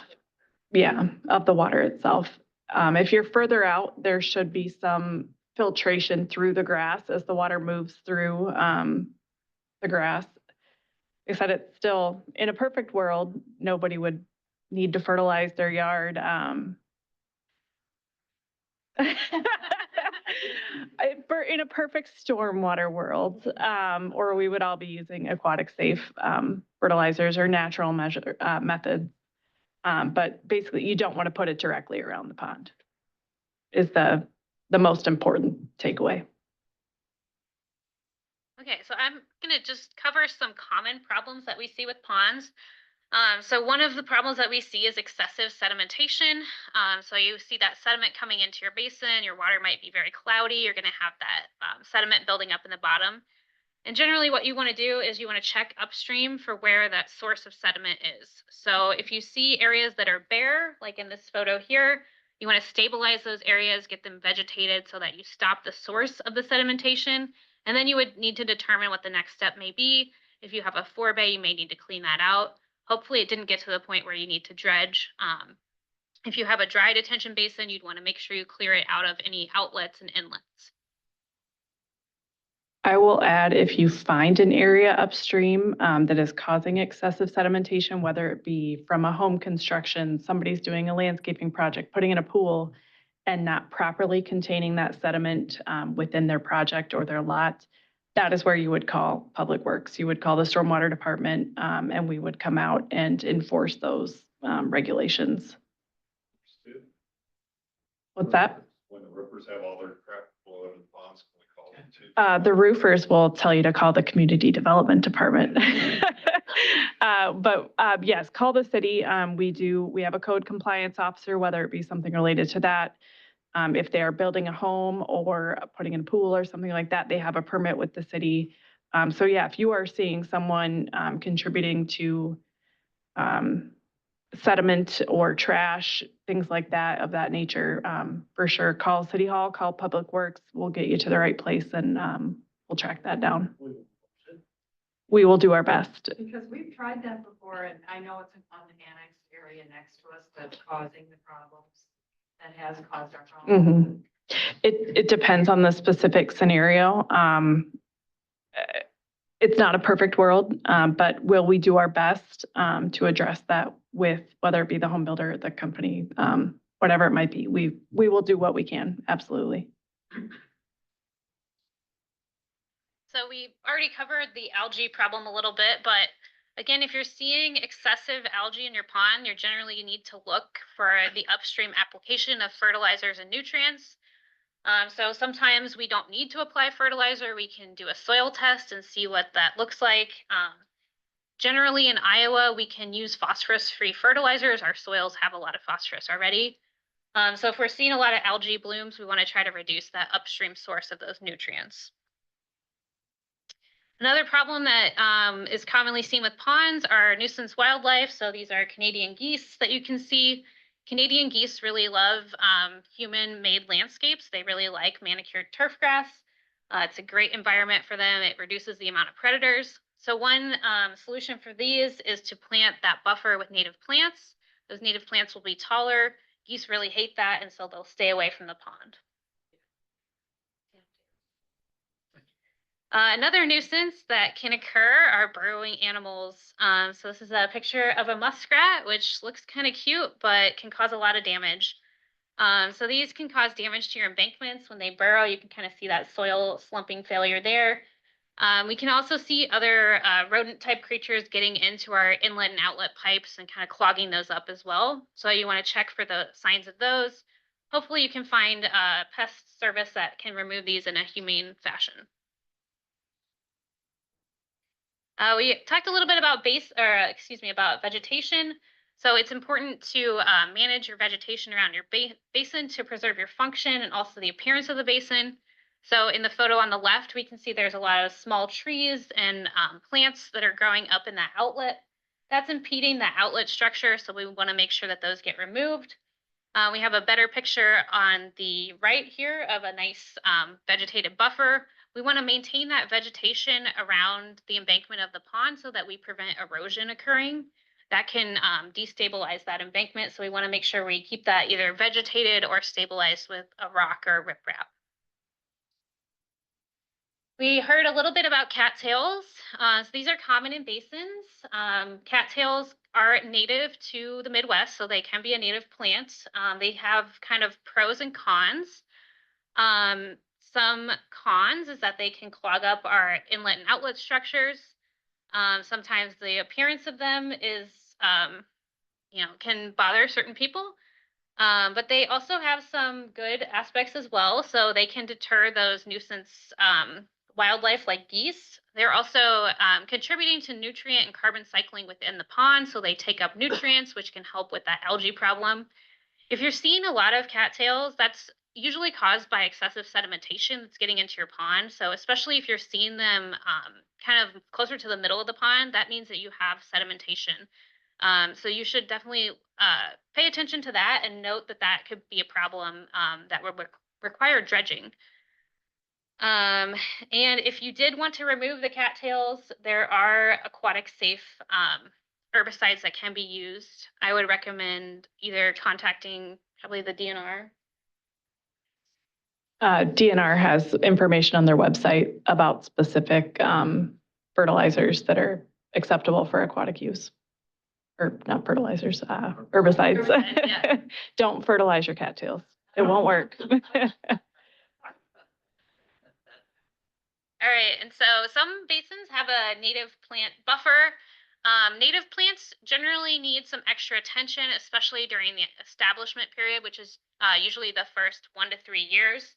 Yeah, of the water itself. If you're further out, there should be some filtration through the grass as the water moves through the grass. Like I said, it's still, in a perfect world, nobody would need to fertilize their yard. In a perfect stormwater world, or we would all be using aquatic safe fertilizers or natural methods. But basically, you don't want to put it directly around the pond, is the most important takeaway. Okay, so I'm gonna just cover some common problems that we see with ponds. So one of the problems that we see is excessive sedimentation. So you see that sediment coming into your basin, your water might be very cloudy, you're gonna have that sediment building up in the bottom. And generally what you wanna do is you wanna check upstream for where that source of sediment is. So if you see areas that are bare, like in this photo here, you wanna stabilize those areas, get them vegetated so that you stop the source of the sedimentation. And then you would need to determine what the next step may be. If you have a forebay, you may need to clean that out. Hopefully it didn't get to the point where you need to dredge. If you have a dry detention basin, you'd want to make sure you clear it out of any outlets and inlets. I will add, if you find an area upstream that is causing excessive sedimentation, whether it be from a home construction, somebody's doing a landscaping project, putting in a pool, and not properly containing that sediment within their project or their lot, that is where you would call Public Works. You would call the Stormwater Department, and we would come out and enforce those regulations. What's that? When the roofers have all their crap below in the ponds, can we call them too? The roofers will tell you to call the Community Development Department. But yes, call the city. We have a code compliance officer, whether it be something related to that. If they are building a home or putting in a pool or something like that, they have a permit with the city. So yeah, if you are seeing someone contributing to sediment or trash, things like that, of that nature, for sure, call City Hall, call Public Works. We'll get you to the right place and we'll track that down. We will do our best. Because we've tried that before, and I know it's on the annexed area next to us that's causing the problems. That has caused our problems. It depends on the specific scenario. It's not a perfect world, but will we do our best to address that with, whether it be the home builder, or the company, whatever it might be. We will do what we can, absolutely. So we already covered the algae problem a little bit, but again, if you're seeing excessive algae in your pond, you need to look for the upstream application of fertilizers and nutrients. So sometimes we don't need to apply fertilizer. We can do a soil test and see what that looks like. Generally in Iowa, we can use phosphorus-free fertilizers. Our soils have a lot of phosphorus already. So if we're seeing a lot of algae blooms, we want to try to reduce that upstream source of those nutrients. Another problem that is commonly seen with ponds are nuisance wildlife. So these are Canadian geese that you can see. Canadian geese really love human-made landscapes. They really like manicured turf grass. It's a great environment for them. It reduces the amount of predators. So one solution for these is to plant that buffer with native plants. Those native plants will be taller. Geese really hate that, and so they'll stay away from the pond. Another nuisance that can occur are burrowing animals. So this is a picture of a muskrat, which looks kind of cute, but can cause a lot of damage. So these can cause damage to your embankments when they burrow. You can kind of see that soil slumping failure there. We can also see other rodent type creatures getting into our inlet and outlet pipes and kind of clogging those up as well. So you want to check for the signs of those. Hopefully you can find a pest service that can remove these in a humane fashion. We talked a little bit about about vegetation. So it's important to manage your vegetation around your basin to preserve your function and also the appearance of the basin. So in the photo on the left, we can see there's a lot of small trees and plants that are growing up in that outlet. That's impeding the outlet structure, so we want to make sure that those get removed. We have a better picture on the right here of a nice vegetated buffer. We want to maintain that vegetation around the embankment of the pond so that we prevent erosion occurring. That can destabilize that embankment, so we want to make sure we keep that either vegetated or stabilized with a rock or riprap. We heard a little bit about cattails. So these are common in basins. Cattails are native to the Midwest, so they can be a native plant. They have kind of pros and cons. Some cons is that they can clog up our inlet and outlet structures. Sometimes the appearance of them is, can bother certain people. But they also have some good aspects as well. So they can deter those nuisance wildlife like geese. They're also contributing to nutrient and carbon cycling within the pond, so they take up nutrients, which can help with that algae problem. If you're seeing a lot of cattails, that's usually caused by excessive sedimentation that's getting into your pond. So especially if you're seeing them kind of closer to the middle of the pond, that means that you have sedimentation. So you should definitely pay attention to that and note that that could be a problem that would require dredging. And if you did want to remove the cattails, there are aquatic safe herbicides that can be used. I would recommend either contacting probably the DNR. DNR has information on their website about specific fertilizers that are acceptable for aquatic use. Or not fertilizers, herbicides. Herbicides, yeah. Don't fertilize your cattails. It won't work. All right, and so some basins have a native plant buffer. Native plants generally need some extra attention, especially during the establishment period, which is usually the first 1 to 3 years.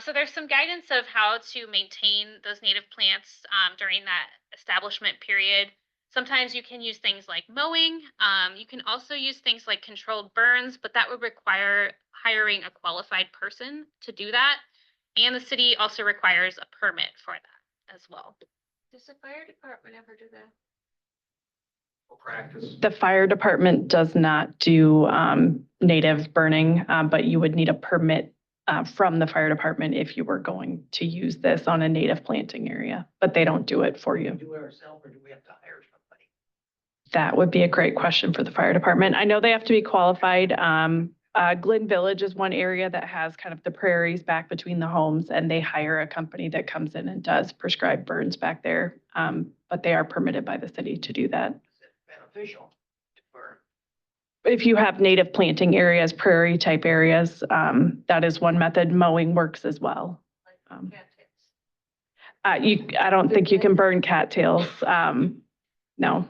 So there's some guidance of how to maintain those native plants during that establishment period. Sometimes you can use things like mowing. You can also use things like controlled burns, but that would require hiring a qualified person to do that. And the city also requires a permit for that as well. Does the fire department ever do that? Practice. The fire department does not do native burning, but you would need a permit from the fire department if you were going to use this on a native planting area, but they don't do it for you. Do it ourselves or do we have to hire somebody? That would be a great question for the fire department. I know they have to be qualified. Glen Village is one area that has kind of the prairies back between the homes, and they hire a company that comes in and does prescribed burns back there. But they are permitted by the city to do that. Is it beneficial to burn? If you have native planting areas, prairie type areas, that is one method. Mowing works as well. Like cattails? I don't think you can burn cattails. No.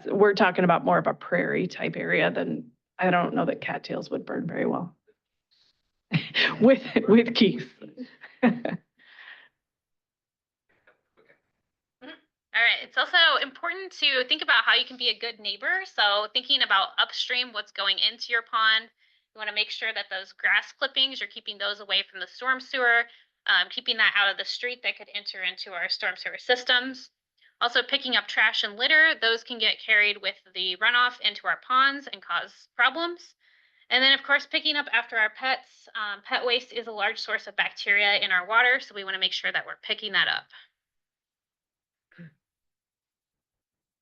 We're talking about more of a prairie type area than, I don't know that cattails would burn very well. With geese. All right, it's also important to think about how you can be a good neighbor. So thinking about upstream, what's going into your pond. You want to make sure that those grass clippings, you're keeping those away from the storm sewer, keeping that out of the street that could enter into our storm sewer systems. Also picking up trash and litter, those can get carried with the runoff into our ponds and cause problems. And then of course, picking up after our pets. Pet waste is a large source of bacteria in our water, so we want to make sure that we're picking that up.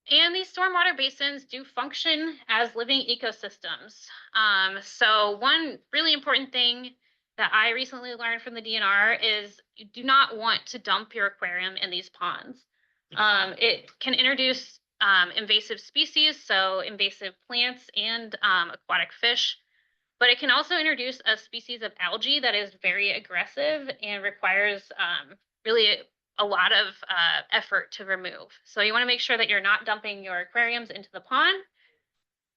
And these stormwater basins do function as living ecosystems. So one really important thing that I recently learned from the DNR is you do not want to dump your aquarium in these ponds. It can introduce invasive species, so invasive plants and aquatic fish, but it can also introduce a species of algae that is very aggressive and requires really a lot of effort to remove. So you want to make sure that you're not dumping your aquariums into the pond.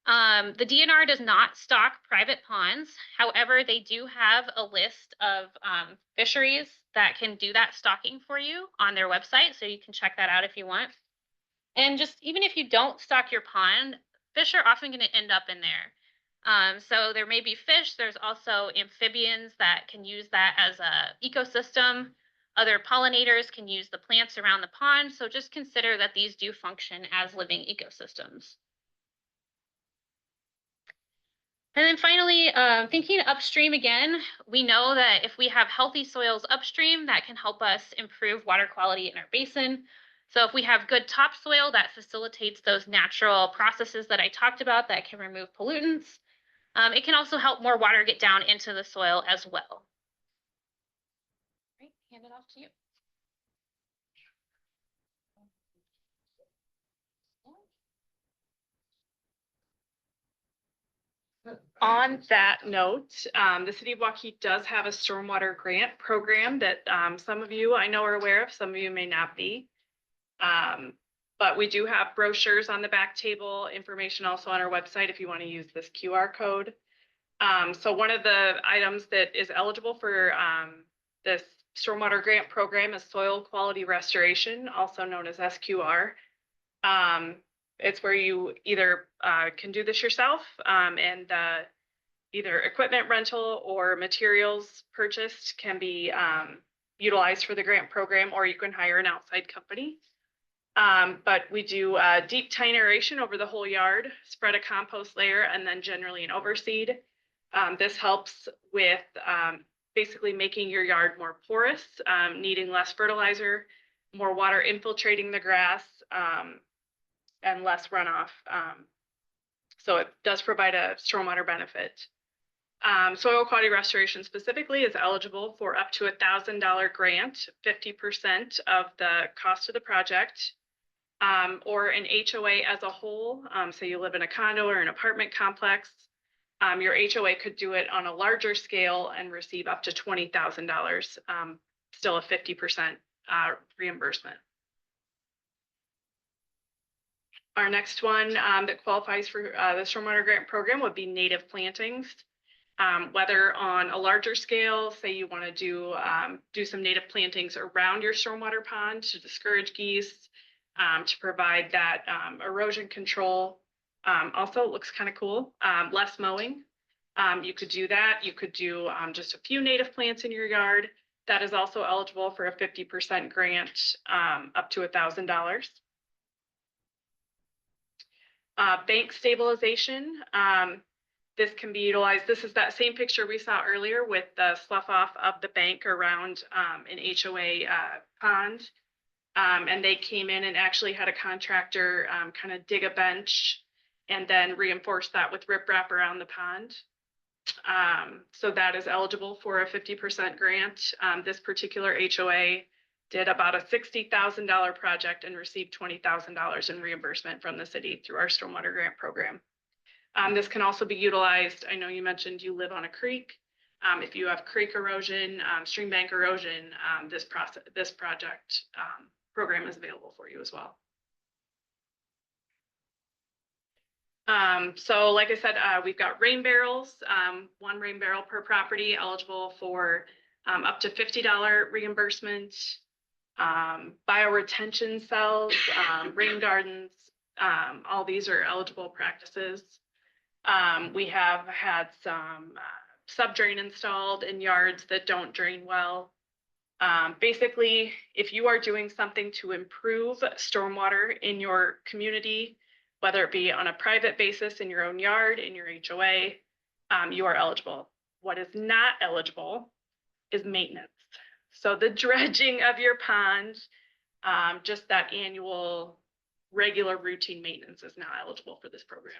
The DNR does not stock private ponds. However, they do have a list of fisheries that can do that stocking for you on their website. So you can check that out if you want. And just even if you don't stock your pond, fish are often going to end up in there. So there may be fish. There's also amphibians that can use that as a ecosystem. Other pollinators can use the plants around the pond. So just consider that these do function as living ecosystems. And then finally, thinking upstream again, we know that if we have healthy soils upstream, that can help us improve water quality in our basin. So if we have good topsoil, that facilitates those natural processes that I talked about that can remove pollutants. It can also help more water get down into the soil as well. Right, hand it off to you. On that note, the city of Waukee does have a stormwater grant program that some of you I know are aware of, some of you may not be. But we do have brochures on the back table, information also on our website if you want to use this QR code. So one of the items that is eligible for this stormwater grant program is soil quality restoration, also known as SQR. It's where you either can do this yourself, and either equipment rental or materials purchased can be utilized for the grant program, or you can hire an outside company. But we do deep tine aeration over the whole yard, spread a compost layer, and then generally an overseed. This helps with basically making your yard more porous, needing less fertilizer, more water infiltrating the grass, and less runoff. So it does provide a stormwater benefit. Soil quality restoration specifically is eligible for up to $1,000 grant, 50% of the cost of the project, or an HOA as a whole. So you live in a condo or an apartment complex. Your HOA could do it on a larger scale and receive up to $20,000, still a 50% reimbursement. Our next one that qualifies for the stormwater grant program would be native plantings. Whether on a larger scale, say you want to do some native plantings around your stormwater pond to discourage geese, to provide that erosion control. Also, it looks kind of cool. Less mowing. You could do that. You could do just a few native plants in your yard. That is also eligible for a 50% grant, up to $1,000. Bank stabilization. This can be utilized. This is that same picture we saw earlier with the slough off of the bank around an HOA pond. And they came in and actually had a contractor kind of dig a bench and then reinforce that with riprap around the pond. So that is eligible for a 50% grant. This particular HOA did about a $60,000 project and received $20,000 in reimbursement from the city through our stormwater grant program. This can also be utilized. I know you mentioned you live on a creek. If you have creek erosion, stream bank erosion, this project program is available for you as well. So like I said, we've got rain barrels, one rain barrel per property, eligible for up to $50 reimbursement. Bioretention cells, rain gardens, all these are eligible practices. We have had some sub-drain installed in yards that don't drain well. Basically, if you are doing something to improve stormwater in your community, whether it be on a private basis in your own yard, in your HOA, you are eligible. What is not eligible is maintenance. So the dredging of your pond, just that annual regular routine maintenance is not eligible for this program.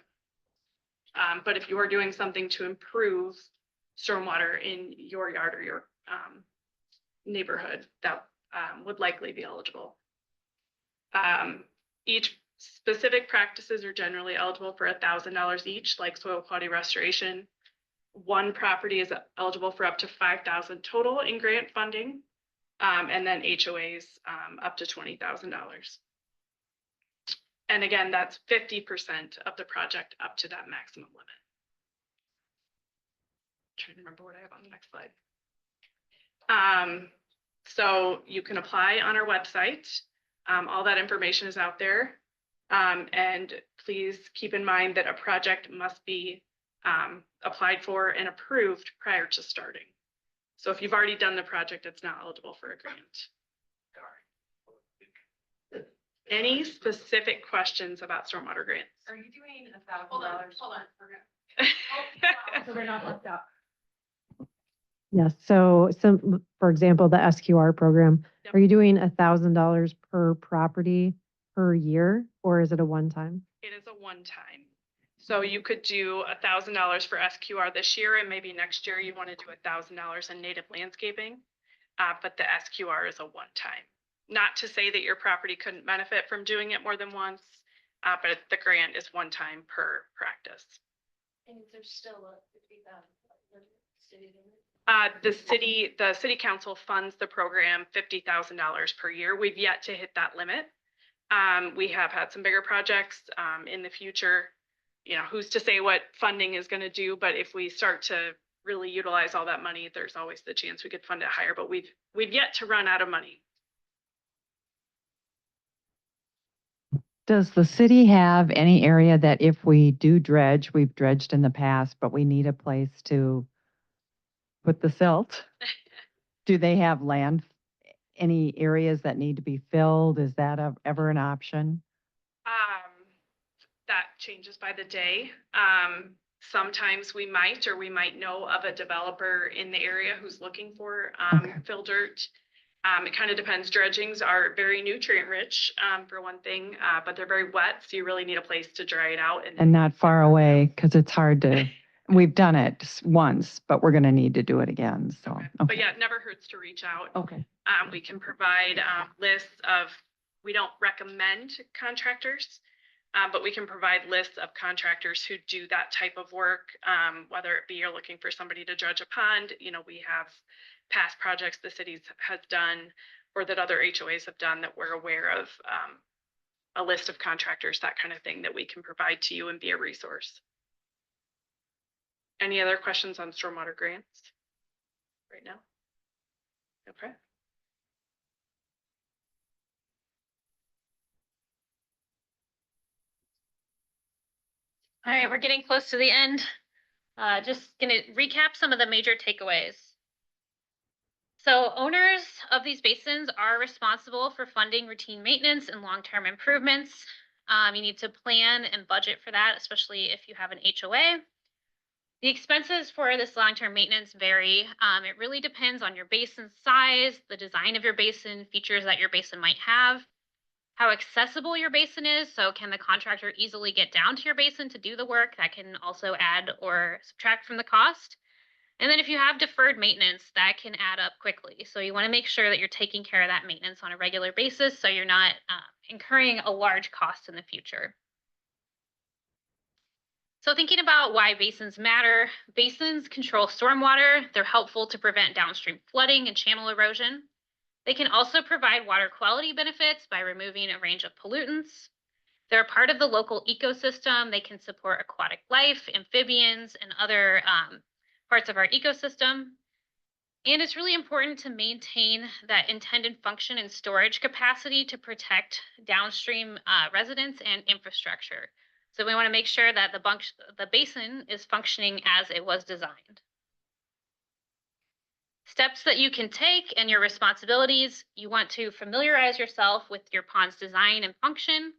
But if you are doing something to improve stormwater in your yard or your neighborhood, that would likely be eligible. Each specific practices are generally eligible for $1,000 each, like soil quality restoration. One property is eligible for up to $5,000 total in grant funding, and then HOAs up to $20,000. And again, that's 50% of the project up to that maximum limit. Trying to remember what I have on the next slide. So you can apply on our website. All that information is out there. And please keep in mind that a project must be applied for and approved prior to starting. So if you've already done the project, it's not eligible for a grant. Any specific questions about stormwater grants? Are you doing Hold on, $1,000? hold on. So they're not left out. Yes, so some, for example, the SQR program, Yep. are you doing $1,000 per property per year, or is it a one-time? It is a one-time. So you could do $1,000 for SQR this year, and maybe next year you want to do $1,000 in native landscaping. But the SQR is a one-time. Not to say that your property couldn't benefit from doing it more than once, but the grant is one time per practice. And there's still a 50,000 city limit. The city council funds the program $50,000 per year. We've yet to hit that limit. We have had some bigger projects in the future. You know, who's to say what funding is going to do, but if we start to really utilize all that money, there's always the chance we could fund it higher, but we've yet to run out of money. Does the city have any area that if we do dredge, we've dredged in the past, but we need a place to put the silt? Do they have land, any areas that need to be filled? Is that ever an option? That changes by the day. Sometimes we might, or we might know of a developer in the area who's looking for Okay. fill dirt. It kind of depends. Dredgings are very nutrient rich, for one thing, but they're very wet, so you really need a place to dry it out. And not far away, because it's hard to, we've done it once, but we're going to need to do it again, so. Okay. But Okay. yeah, it never hurts to reach out. Okay. We can provide lists of, we don't recommend contractors, but we can provide lists of contractors who do that type of work, whether it be you're looking for somebody to dredge a pond. You know, we have past projects the city has done or that other HOAs have done that we're aware of, a list of contractors, that kind of thing that we can provide to you and be a resource. Any other questions on stormwater grants right now? Okay. All right, we're getting close to the end. Just gonna recap some of the major takeaways. So owners of these basins are responsible for funding routine maintenance and long-term improvements. You need to plan and budget for that, especially if you have an HOA. The expenses for this long-term maintenance vary. It really depends on your basin size, the design of your basin, features that your basin might have, how accessible your basin is. So can the contractor easily get down to your basin to do the work? That can also add or subtract from the cost. And then if you have deferred maintenance, that can add up quickly. So you want to make sure that you're taking care of that maintenance on a regular basis so you're not incurring a large cost in the future. So thinking about why basins matter, basins control stormwater. They're helpful to prevent downstream flooding and channel erosion. They can also provide water quality benefits by removing a range of pollutants. They're part of the local ecosystem. They can support aquatic life, amphibians, and other parts of our ecosystem. And it's really important to maintain that intended function and storage capacity to protect downstream residents and infrastructure. So we want to make sure that the basin is functioning as it was designed. Steps that you can take and your responsibilities: you want to familiarize yourself with your pond's design and function.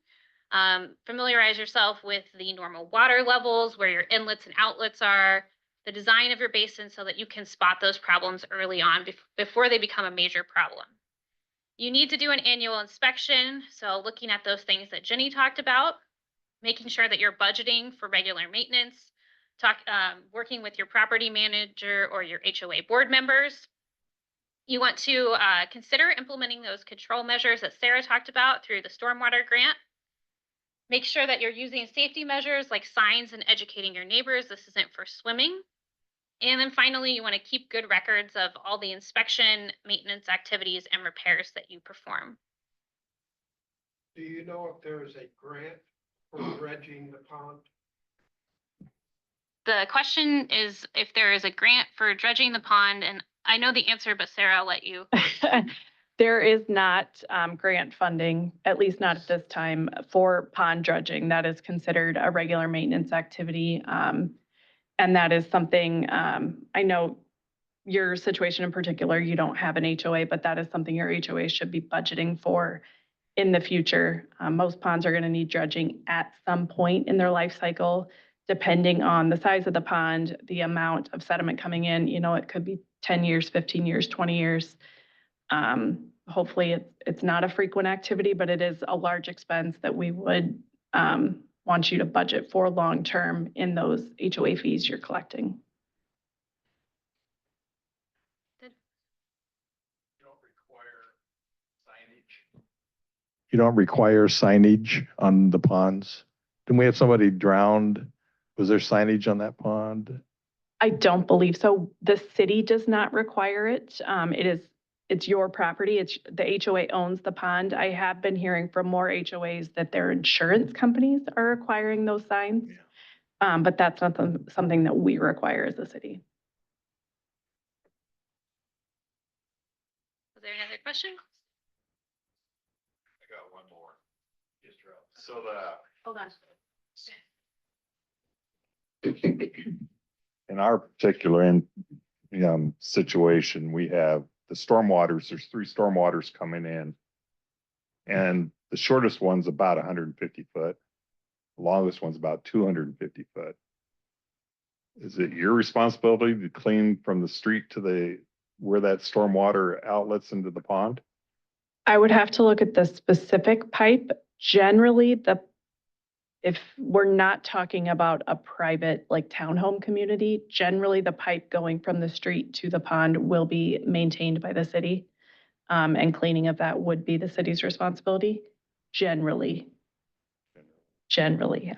Familiarize yourself with the normal water levels, where your inlets and outlets are, the design of your basin, so that you can spot those problems early on before they become a major problem. You need to do an annual inspection. So looking at those things that Jenny talked about, making sure that you're budgeting for regular maintenance, working with your property manager or your HOA board members. You want to consider implementing those control measures that Sarah talked about through the stormwater grant. Make sure that you're using safety measures like signs and educating your neighbors. This isn't for swimming. And then finally, you want to keep good records of all the inspection, maintenance activities, and repairs that you perform. Do you know if there is a grant for dredging the pond? The question is if there is a grant for dredging the pond, and I know the answer, but Sarah, I'll let you. There is not grant funding, at least not at this time, for pond dredging. That is considered a regular maintenance activity. And that is something, I know your situation in particular, you don't have an HOA, but that is something your HOA should be budgeting for in the future. Most ponds are going to need dredging at some point in their life cycle, depending on the size of the pond, the amount of sediment coming in. You know, it could be 10 years, 15 years, 20 years. Hopefully it's not a frequent activity, but it is a large expense that we would want you to budget for long-term in those HOA fees you're collecting. You don't require signage on the ponds? Didn't we have somebody drowned? Was there signage on that pond? I don't believe so. The city does not require it. It's your property. It's the HOA owns the pond. I have been hearing from more HOAs that their insurance companies are requiring those signs. But that's not something that we require as a city. Was there another question? I got one more. So the, Hold on. in our particular situation, we have the stormwaters, there's 3 stormwaters coming in. And the shortest one's about 150 foot. The longest one's about 250 foot. Is it your responsibility to clean from the street to where that stormwater outlets into the pond? I would have to look at the specific pipe. Generally, if we're not talking about a private like townhome community, generally the pipe going from the street to the pond will be maintained by the city. And cleaning of that would be the city's responsibility, generally.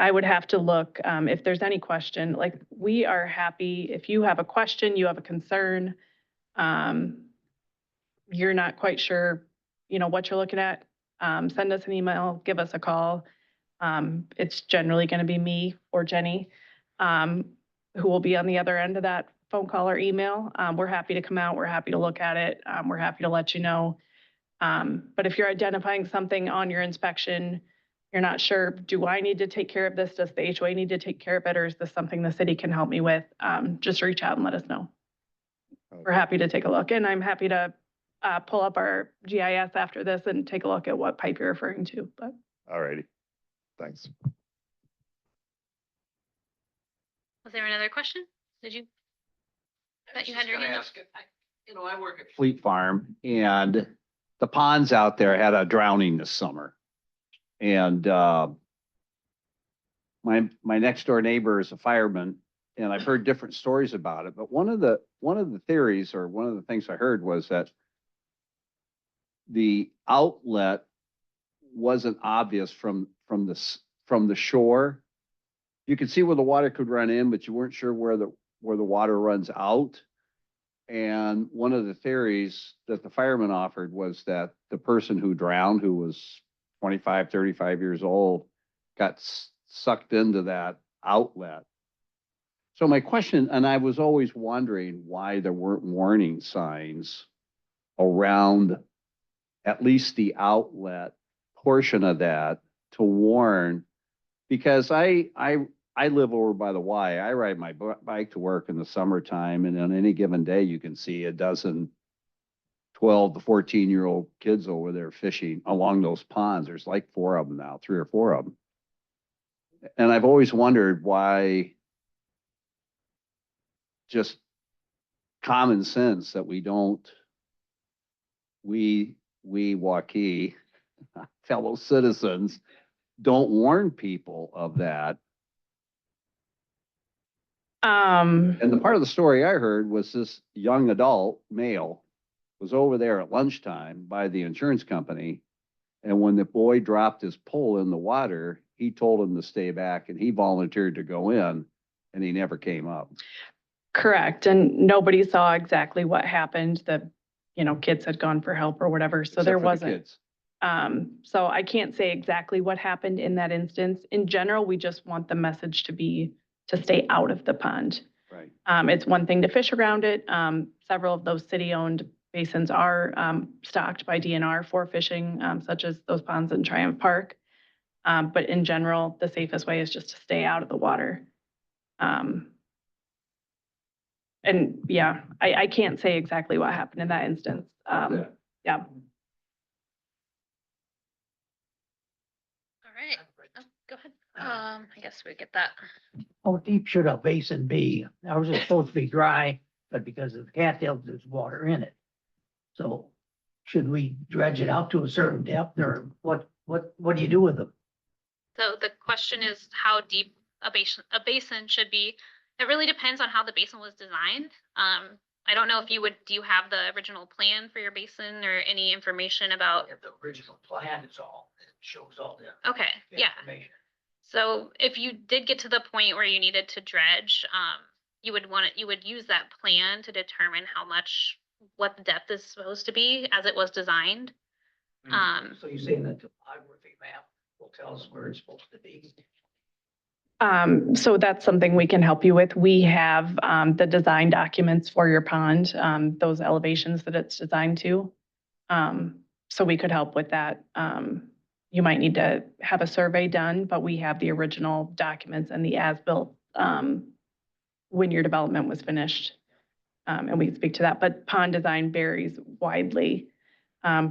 I would have to look, if there's any question, like we are happy, if you have a question, you have a concern, you're not quite sure, what you're looking at, send us an email, give us a call. It's generally going to be me or Jenny, who will be on the other end of that phone call or email. We're happy to come out. We're happy to look at it. We're happy to let you know. But if you're identifying something on your inspection, you're not sure, do I need to take care of this? Does the HOA need to take care of it? Or is this something the city can help me with? Just reach out and let us know. We're happy to take a look, and I'm happy to pull up our GIS after this and take a look at what pipe you're referring to, but. All righty. Thanks. Was there another question? Did you? That you had your hand up? I work at Fleet Farm, and the ponds out there had a drowning this summer. And my next door neighbor is a fireman, and I've heard different stories about it. But one of the theories, or one of the things I heard, was that the outlet wasn't obvious from the shore. You could see where the water could run in, but you weren't sure where the water runs out. And one of the theories that the fireman offered was that the person who drowned, who was 25, 35 years old, got sucked into that outlet. So my question, and I was always wondering why there weren't warning signs around at least the outlet portion of that to warn, because I live over by the Y. I ride my bike to work in the summertime, and on any given day, you can see a dozen 12 to 14-year-old kids over there fishing along those ponds. There's like 4 of them now, 3 or 4 of them. And I've always wondered why, just common sense, that we Waukee fellow citizens don't warn people of that. And the part of the story I heard was this young adult male was over there at lunchtime by the insurance company. And when the boy dropped his pole in the water, he told him to stay back, and he volunteered to go in, and he never came up. Correct. And nobody saw exactly what happened. The, kids had gone for help or whatever. So Except there for the wasn't. kids. So I can't say exactly what happened in that instance. In general, we just want the message to stay out of the pond. Right. It's one thing to fish around it. Several of those city-owned basins are stocked by DNR for fishing, such as those ponds in Triumph Park. But in general, the safest way is just to stay out of the water. And yeah, I can't say exactly what happened in that instance. Yeah. All right. Oh, go ahead. I guess we get that. How deep should a basin be? Ours is supposed to be dry, but because of the cattails, there's water in it. So should we dredge it out to a certain depth, or what do you do with them? So the question is how deep a basin should be. It really depends on how the basin was designed. I don't know if do you have the original plan for your basin or any information about? If the original plan is all, it shows all the Okay, yeah. information. So if you did get to the point where you needed to dredge, you would use that plan to determine what the depth is supposed to be as it was designed. So you're saying that the topography map will tell us where it's supposed to be? So that's something we can help you with. We have the design documents for your pond, those elevations that it's designed to. So we could help with that. You might need to have a survey done, but we have the original documents and the as-built, when your development was finished. And we can speak to that, but pond design varies widely.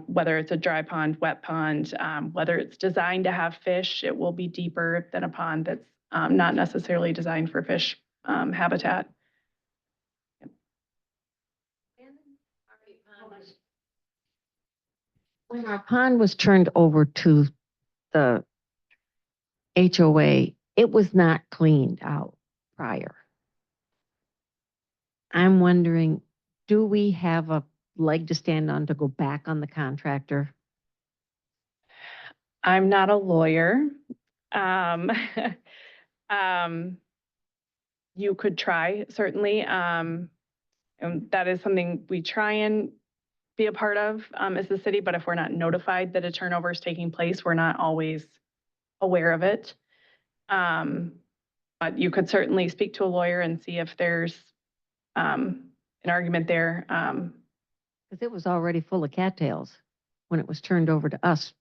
Whether it's a dry pond, wet pond, whether it's designed to have fish, it will be deeper than a pond that's not necessarily designed for fish habitat. When our pond was turned over to the HOA, it was not cleaned out prior. I'm wondering, do we have a leg to stand on to go back on the contractor? I'm not a lawyer. You could try, certainly. And that is something we try and be a part of as the city, but if we're not notified that a turnover is taking place, we're not always aware of it. But you could certainly speak to a lawyer and see if there's an argument there. Because it was already full of cattails when it was turned over to us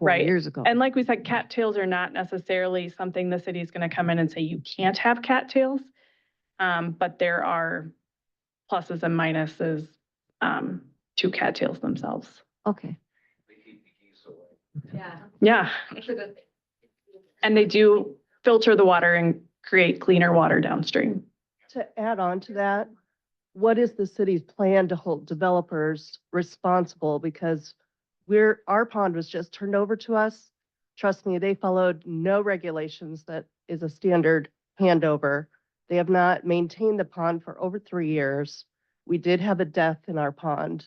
4 Right. years ago. And like we said, cattails are not necessarily something the city is going to come in and say you can't have cattails. But there are pluses and minuses to cattails themselves. Okay. They keep the geese away. Yeah. Yeah. It's a good thing. And they do filter the water and create cleaner water downstream. To add on to that, what is the city's plan to hold developers responsible? Because our pond was just turned over to us. Trust me, they followed no regulations that is a standard handover. They have not maintained the pond for over 3 years. We did have a death in our pond.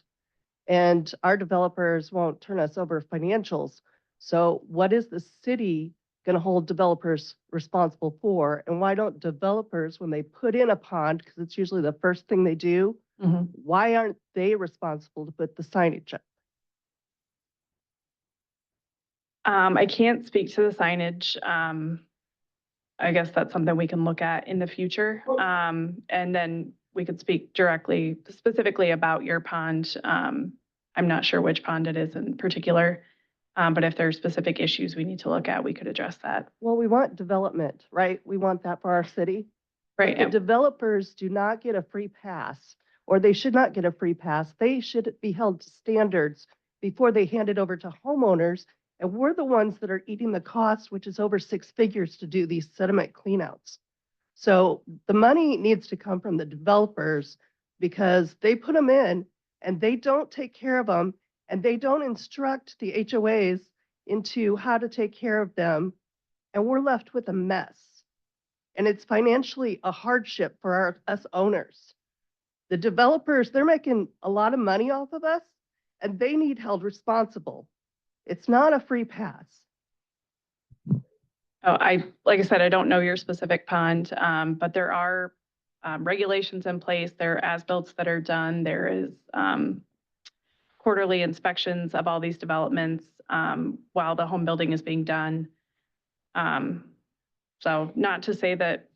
And our developers won't turn us over financials. So what is the city going to hold developers responsible for? And why don't developers, when they put in a pond, because it's usually the first thing they do, why aren't they responsible to put the signage up? I can't speak to the signage. I guess that's something we can look at in the future. And then we could speak directly, specifically about your pond. I'm not sure which pond it is in particular. But if there are specific issues we need to look at, we could address that. Well, we want development, right? We want that for our city. Right. The developers do not get a free pass, or they should not get a free pass. They should be held to standards before they hand it over to homeowners. And we're the ones that are eating the cost, which is over 6 figures to do these sediment cleanouts. So the money needs to come from the developers because they put them in and they don't take care of them and they don't instruct the HOAs into how to take care of them. And we're left with a mess. And it's financially a hardship for us owners. The developers, they're making a lot of money off of us and they need held responsible. It's not a free pass. Oh, like I said, I don't know your specific pond, but there are regulations in place. There are as-builts that are done. There is quarterly inspections of all these developments while the home building is being done. So not to say that,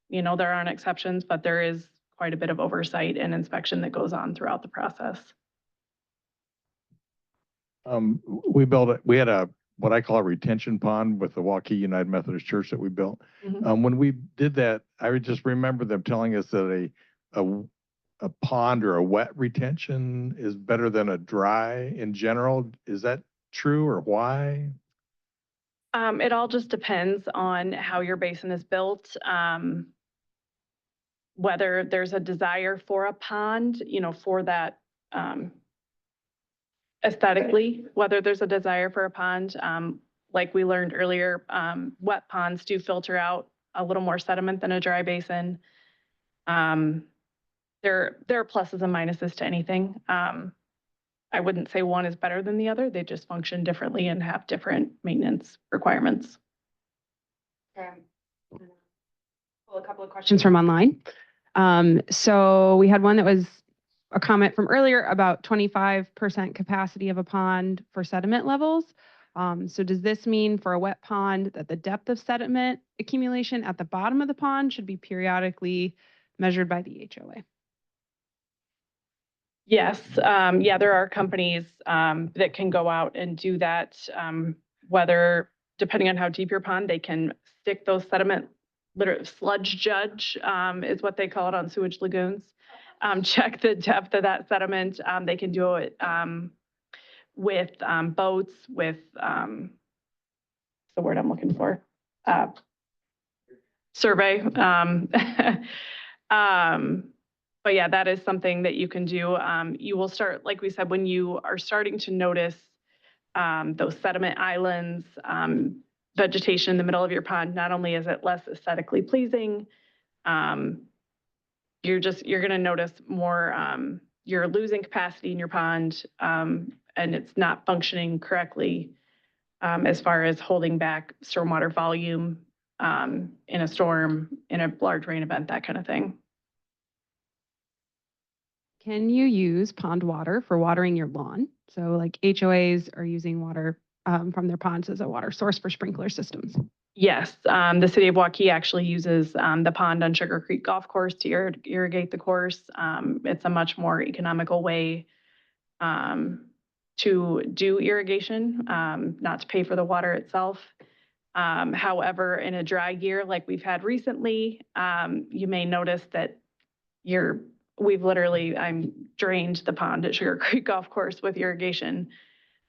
there aren't exceptions, but there is quite a bit of oversight and inspection that goes on throughout the process. We had what I call a retention pond with the Waukee United Methodist Church that we built. When we did that, I would just remember them telling us that a pond or a wet retention is better than a dry in general. Is that true or why? It all just depends on how your basin is built. Whether there's a desire for a pond, for that aesthetically, whether there's a desire for a pond. Like we learned earlier, wet ponds do filter out a little more sediment than a dry basin. There are pluses and minuses to anything. I wouldn't say one is better than the other. They just function differently and have different maintenance requirements. Well, a couple of questions from online. So we had one that was a comment from earlier about 25% capacity of a pond for sediment levels. So does this mean for a wet pond that the depth of sediment accumulation at the bottom of the pond should be periodically measured by the HOA? Yes, yeah, there are companies that can go out and do that. Whether, depending on how deep your pond, they can stick those sediment, literally sludge judge is what they call it on sewage lagoons. Check the depth of that sediment. They can do it with boats, with the word I'm looking for, survey. But yeah, that is something that you can do. You will start, like we said, when you are starting to notice those sediment islands, vegetation in the middle of your pond, not only is it less aesthetically pleasing, you're going to notice more, you're losing capacity in your pond, and it's not functioning correctly as far as holding back stormwater volume in a storm, in a large rain event, that kind of thing. Can you use pond water for watering your lawn? So like HOAs are using water from their ponds as a water source for sprinkler systems. Yes, the city of Waukee actually uses the pond on Sugar Creek Golf Course to irrigate the course. It's a much more economical way to do irrigation, not to pay for the water itself. However, in a dry year like we've had recently, you may notice that I'm drained the pond at Sugar Creek Golf Course with irrigation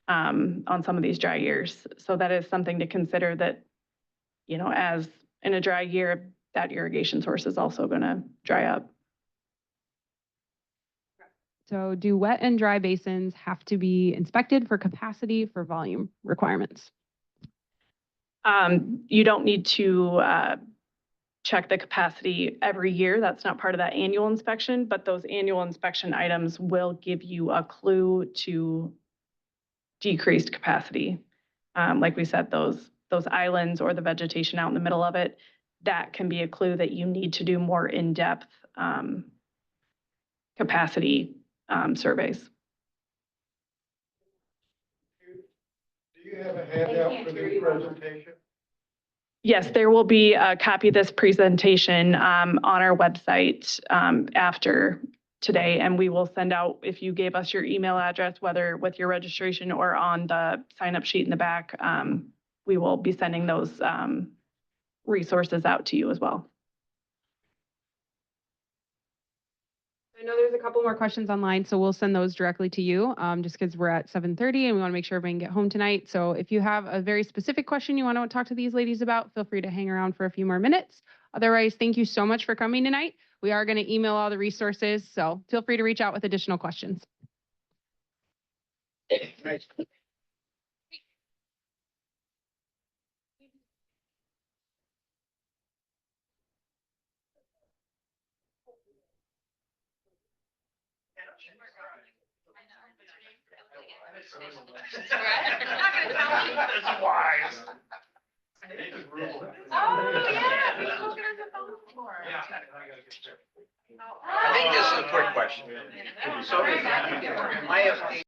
on some of these dry years. So that is something to consider, that, you know, as in a dry year, that irrigation source is also going to dry up. So do wet and dry basins have to be inspected for capacity for volume requirements? You don't need to check the capacity every year. That's not part of that annual inspection, but those annual inspection items will give you a clue to decreased capacity. Like we said, those islands or the vegetation out in the middle of it, that can be a clue that you need to do more in-depth capacity surveys. Do you have a handout for this presentation? Yes, there will be a copy of this presentation on our website after today, and we will send out, if you gave us your email address, whether with your registration or on the sign-up sheet in the back, we will be sending those resources out to you as well. I know there's a couple more questions online, so we'll send those directly to you, just because we're at 7:30 and we want to make sure everybody can get home tonight. So if you have a very specific question you want to talk to these ladies about, feel free to hang around for a few more minutes. Otherwise, thank you so much for coming tonight. We are going to email all the resources, so feel free to reach out with additional questions. That's wise. Oh, yeah. We spoke on the phone before. Yeah. I think this is a quick question. So, my